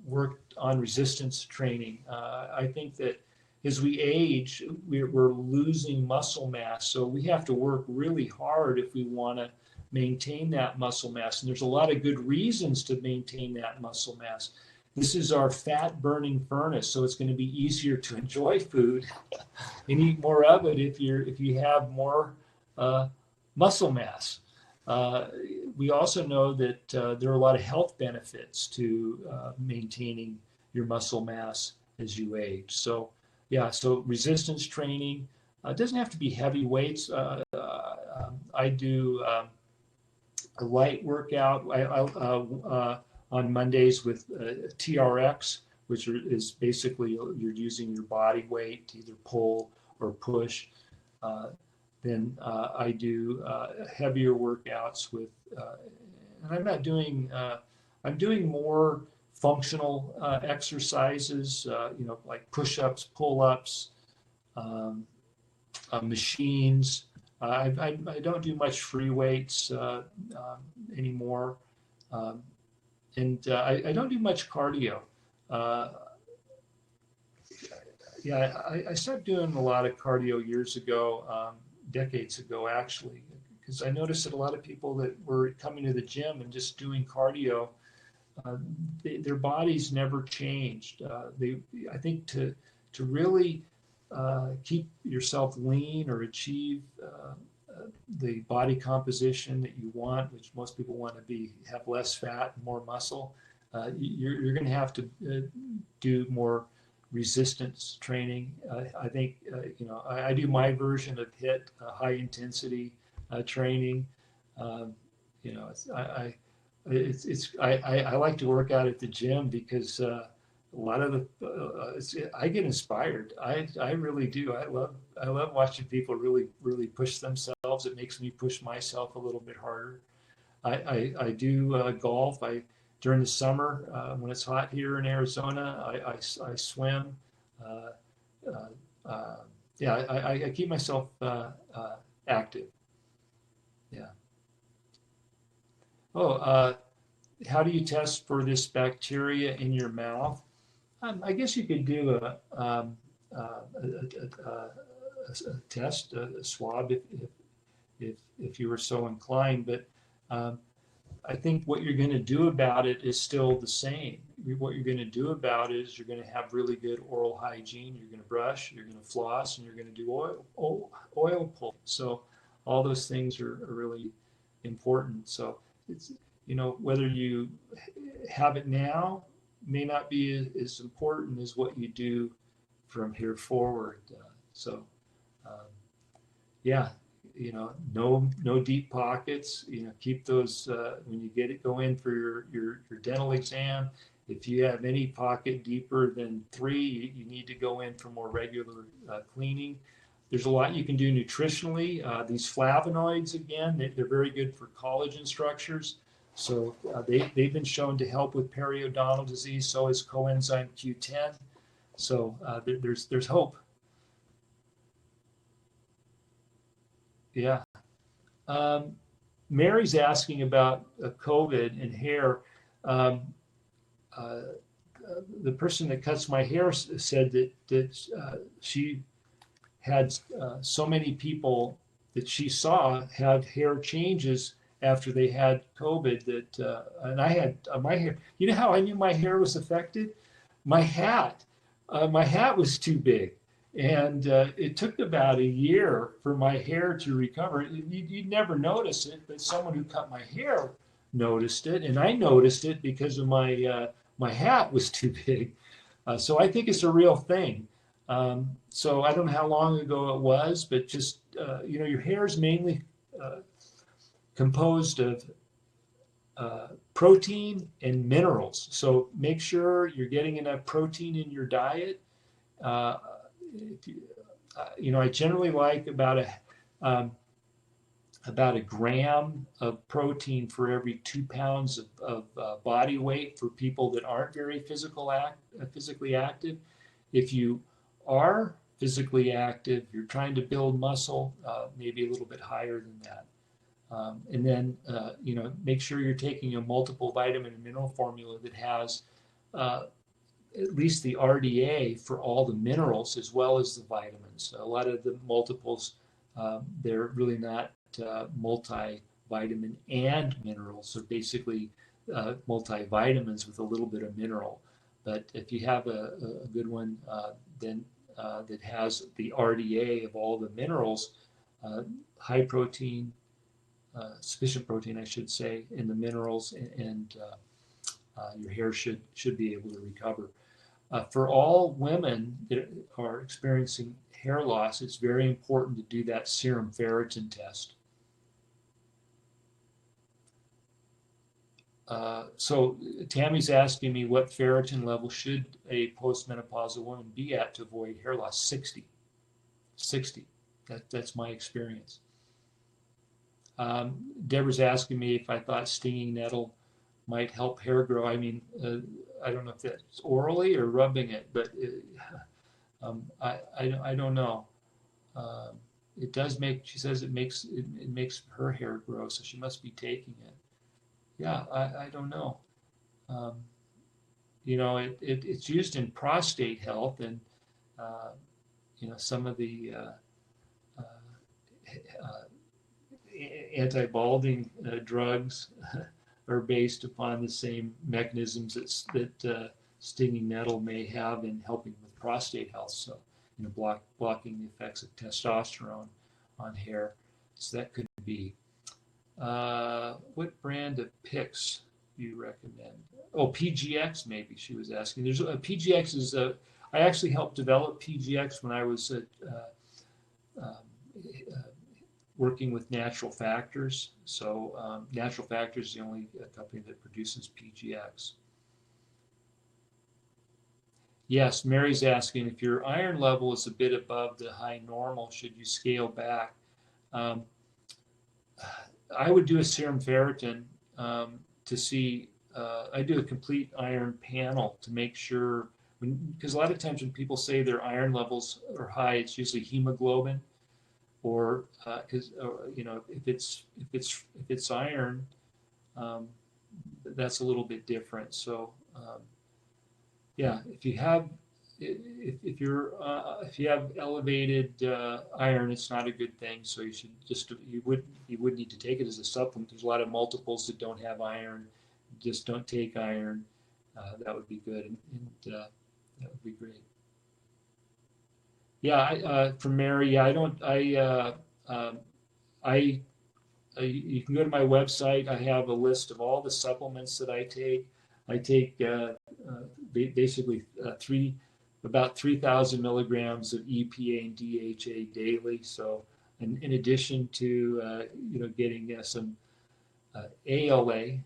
worked on resistance training. I think that as we age, we're losing muscle mass, so we have to work really hard if we want to maintain that muscle mass. And there's a lot of good reasons to maintain that muscle mass. This is our fat burning furnace, so it's going to be easier to enjoy food and eat more of it if you have more muscle mass. We also know that there are a lot of health benefits to maintaining your muscle mass as you age. So yeah, so resistance training doesn't have to be heavy weights. I do a light workout on Mondays with TRX, which is basically you're using your body weight to either pull or push. Then I do heavier workouts with, and I'm doing more functional exercises, like push-ups, pull-ups, machines. I don't do much free weights anymore, and I don't do much cardio. Yeah, I started doing a lot of cardio years ago, decades ago actually, because I noticed that a lot of people that were coming to the gym and just doing cardio, their bodies never changed. I think to really keep yourself lean or achieve the body composition that you want, which most people want to have less fat and more muscle, you're going to have to do more resistance training. I think I do my version of HIIT, high intensity training. I like to work out at the gym because a lot of I get inspired. I really do. I love watching people really push themselves. It makes me push myself a little bit harder. I do golf. During the summer, when it's hot here in Arizona, I swim. I keep myself active. Yeah. Oh, how do you test for this bacteria in your mouth? I guess you could do a test, a swab, if you were so inclined. But um, I think what you're going to do about it is still the same. What you're going to do about it is you're going to have really good oral hygiene. You're going to brush, you're going to floss, and you're going to do oil pull. So all those things are really important. So it's, whether you have it now may not be as important as what you do from here forward. So um, yeah, no deep pockets. Keep those when you go in for your dental exam. If you have any pocket deeper than 3, you need to go in for more regular cleaning. There's a lot you can do nutritionally. These flavonoids, again, they're very good for collagen structures. So they've been shown to help with periodontal disease. So is coenzyme Q10. So there's hope. Yeah. Um, Mary's asking about COVID and hair. Um, uh, the person that cuts my hair said that she had so many people that she saw had hair changes after they had COVID. And I had my hair. You know how I knew my hair was affected? My hat. My hat was too big. And it took about a year for my hair to recover. You'd never notice it, but someone who cut my hair noticed it, and I noticed it because of my hat was too big. So I think it's a real thing. So I don't know how long ago it was, but just your hair is mainly uh, composed of protein and minerals. So make sure you're getting enough protein in your diet. Uh, if you, I generally like um, about a gram of protein for every 2 pounds of body weight for people that aren't very physically active. If you are physically active, you're trying to build muscle, maybe a little bit higher than that. And then, make sure you're taking a multiple vitamin and mineral formula that has uh, at least the RDA for all the minerals as well as the vitamins. A lot of the multiples, they're really not multivitamin and minerals. So basically, multivitamins with a little bit of mineral. But if you have a good one, then that has the RDA of all the minerals, high protein, sufficient protein, I should say, in the minerals, and your hair should be able to recover. For all women that are experiencing hair loss, it's very important to do that serum ferritin test. So Tammy's asking me what ferritin level should a postmenopausal woman be at to avoid hair loss? 60. 60. That's my experience. Deborah's asking me if I thought stinging nettle might help hair grow. I mean, I don't know if that's orally or rubbing it, but I don't know. Um, it does make. She says it makes her hair grow, so she must be taking it. Yeah, I don't know. Um, it's used in prostate health, and uh, some of the uh, uh, anti-balding drugs are based upon the same mechanisms that stinging nettle may have in helping with prostate health. So, blocking the effects of testosterone on hair. So that could be. What brand of picks do you recommend? Oh, PGX maybe she was asking. There's PGX is I actually helped develop PGX when I was at um, uh, working with Natural Factors. So Natural Factors is the only company that produces PGX. Yes, Mary's asking if your iron level is a bit above the high normal, should you scale back? Um, I would do a serum ferritin to see. I do a complete iron panel to make sure, because a lot of times when people say their iron levels are high, it's usually hemoglobin, or because if it's iron, um, that's a little bit different. So yeah, if you have elevated iron, it's not a good thing. So you would need to take it as a supplement. There's a lot of multiples that don't have iron. Just don't take iron. That would be good, and that would be great. Yeah, from Mary. Yeah, I don't. I you can go to my website. I have a list of all the supplements that I take. I take basically about 3,000 milligrams of EPA and DHA daily. So, in addition to getting some ALA,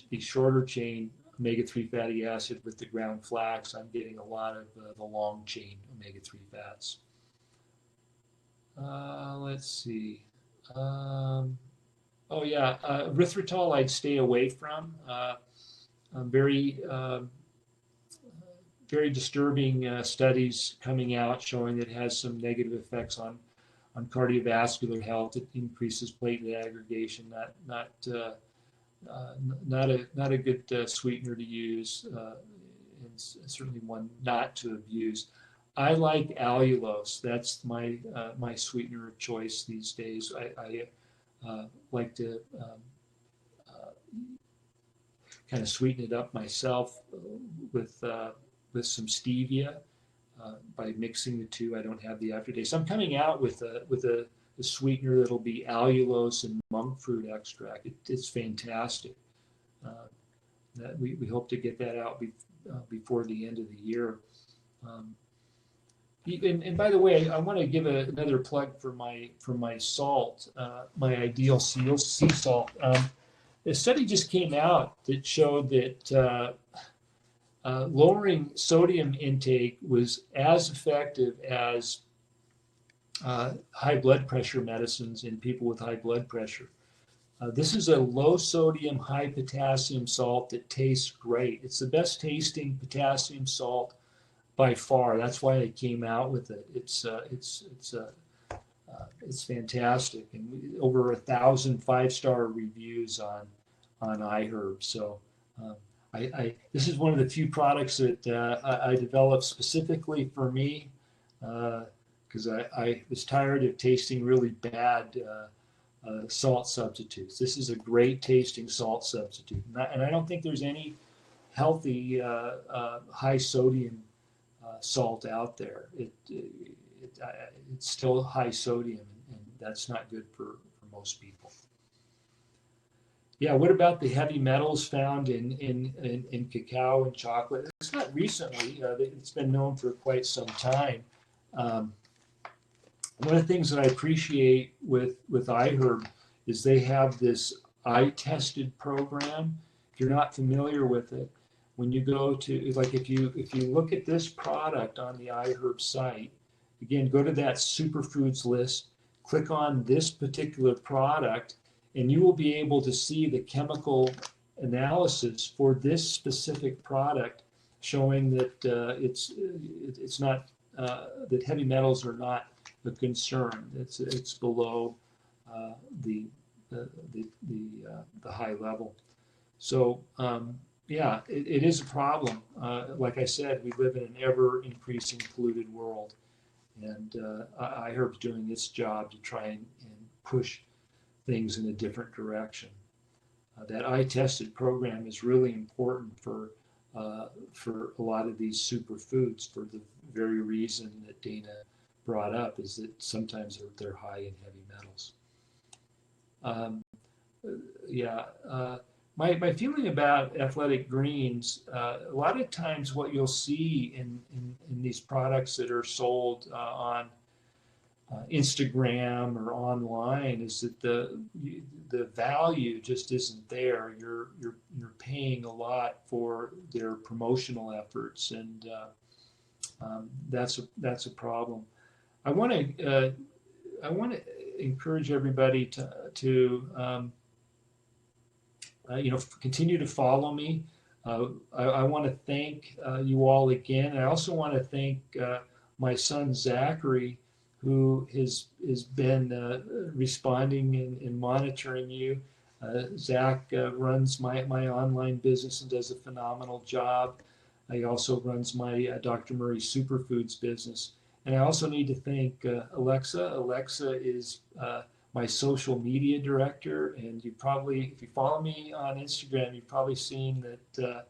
the shorter chain omega-3 fatty acid with the ground flax, I'm getting a lot of the long chain omega-3 fats. Let's see. Um, Oh yeah, erythritol I'd stay away from. Very very disturbing studies coming out showing that it has some negative effects on cardiovascular health. It increases platelet aggregation. Not a good sweetener to use, and certainly one not to abuse. I like allulose. That's my sweetener of choice these days. I like to uh, kind of sweeten it up myself with some stevia by mixing the two. I don't have the aftertaste. So I'm coming out with a sweetener that'll be allulose and monk fruit extract. It's fantastic. Uh, we hope to get that out before the end of the year. Um, and by the way, I want to give another plug for my salt, my ideal sea salt. A study just came out that showed that lowering sodium intake was as effective as high blood pressure medicines in people with high blood pressure. This is a low sodium, high potassium salt that tastes great. It's the best tasting potassium salt by far. That's why they came out with it. It's fantastic, and over 1,000 five-star reviews on iHerb. So um, this is one of the few products that I developed specifically for me because I was tired of tasting really bad salt substitutes. This is a great tasting salt substitute, and I don't think there's any healthy high sodium salt out there. It's still high sodium, and that's not good for most people. Yeah, what about the heavy metals found in cacao and chocolate? It's not recently. It's been known for quite some time. Um, One of the things that I appreciate with iHerb is they have this eye-tested program. If you're not familiar with it, when you go to like if you look at this product on the iHerb site, again, go to that superfoods list, click on this particular product, and you will be able to see the chemical analysis for this specific product, showing that it's not that heavy metals are not a concern. It's below uh, the the high level. So yeah, it is a problem. Like I said, we live in an ever increasing polluted world, and iHerb's doing its job to try and push things in a different direction. That eye-tested program is really important for a lot of these superfoods for the very reason that Dana brought up is that sometimes they're high in heavy metals. Um, yeah, my feeling about athletic greens, a lot of times what you'll see in these products that are sold on Instagram or online is that the value just isn't there. You're paying a lot for their promotional efforts, and that's a problem. I want to encourage everybody to continue to follow me. I want to thank you all again. I also want to thank my son Zachary, who has been responding and monitoring you. Zach runs my online business and does a phenomenal job. He also runs my Dr. Murray Superfoods business. And I also need to thank Alexa. Alexa is my social media director. And you probably, if you follow me on Instagram, you've probably seen that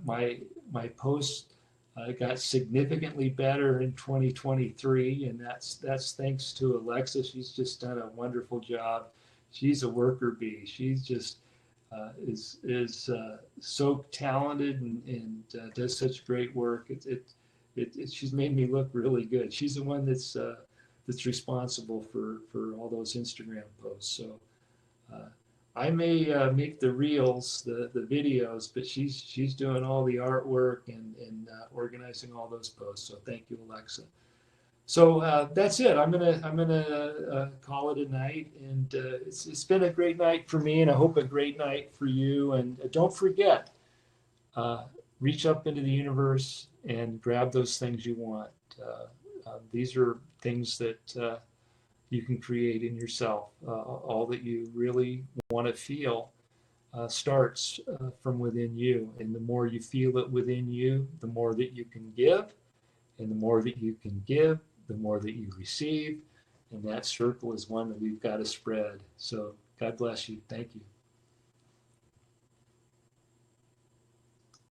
my posts got significantly better in 2023, and that's thanks to Alexa. She's just done a wonderful job. She's a worker bee. She's just is so talented and does such great work. She's made me look really good. She's the one that's responsible for all those Instagram posts. So I may make the reels, the videos, but she's doing all the artwork and organizing all those posts. So thank you, Alexa. So that's it. I'm gonna call it a night, and it's been a great night for me, and I hope a great night for you. And don't forget, uh, reach up into the universe and grab those things you want. These are things that you can create in yourself. All that you really want to feel starts from within you. And the more you feel it within you, the more that you can give. And the more that you can give, the more that you receive. And that circle is one that we've got to spread. So God bless you. Thank you.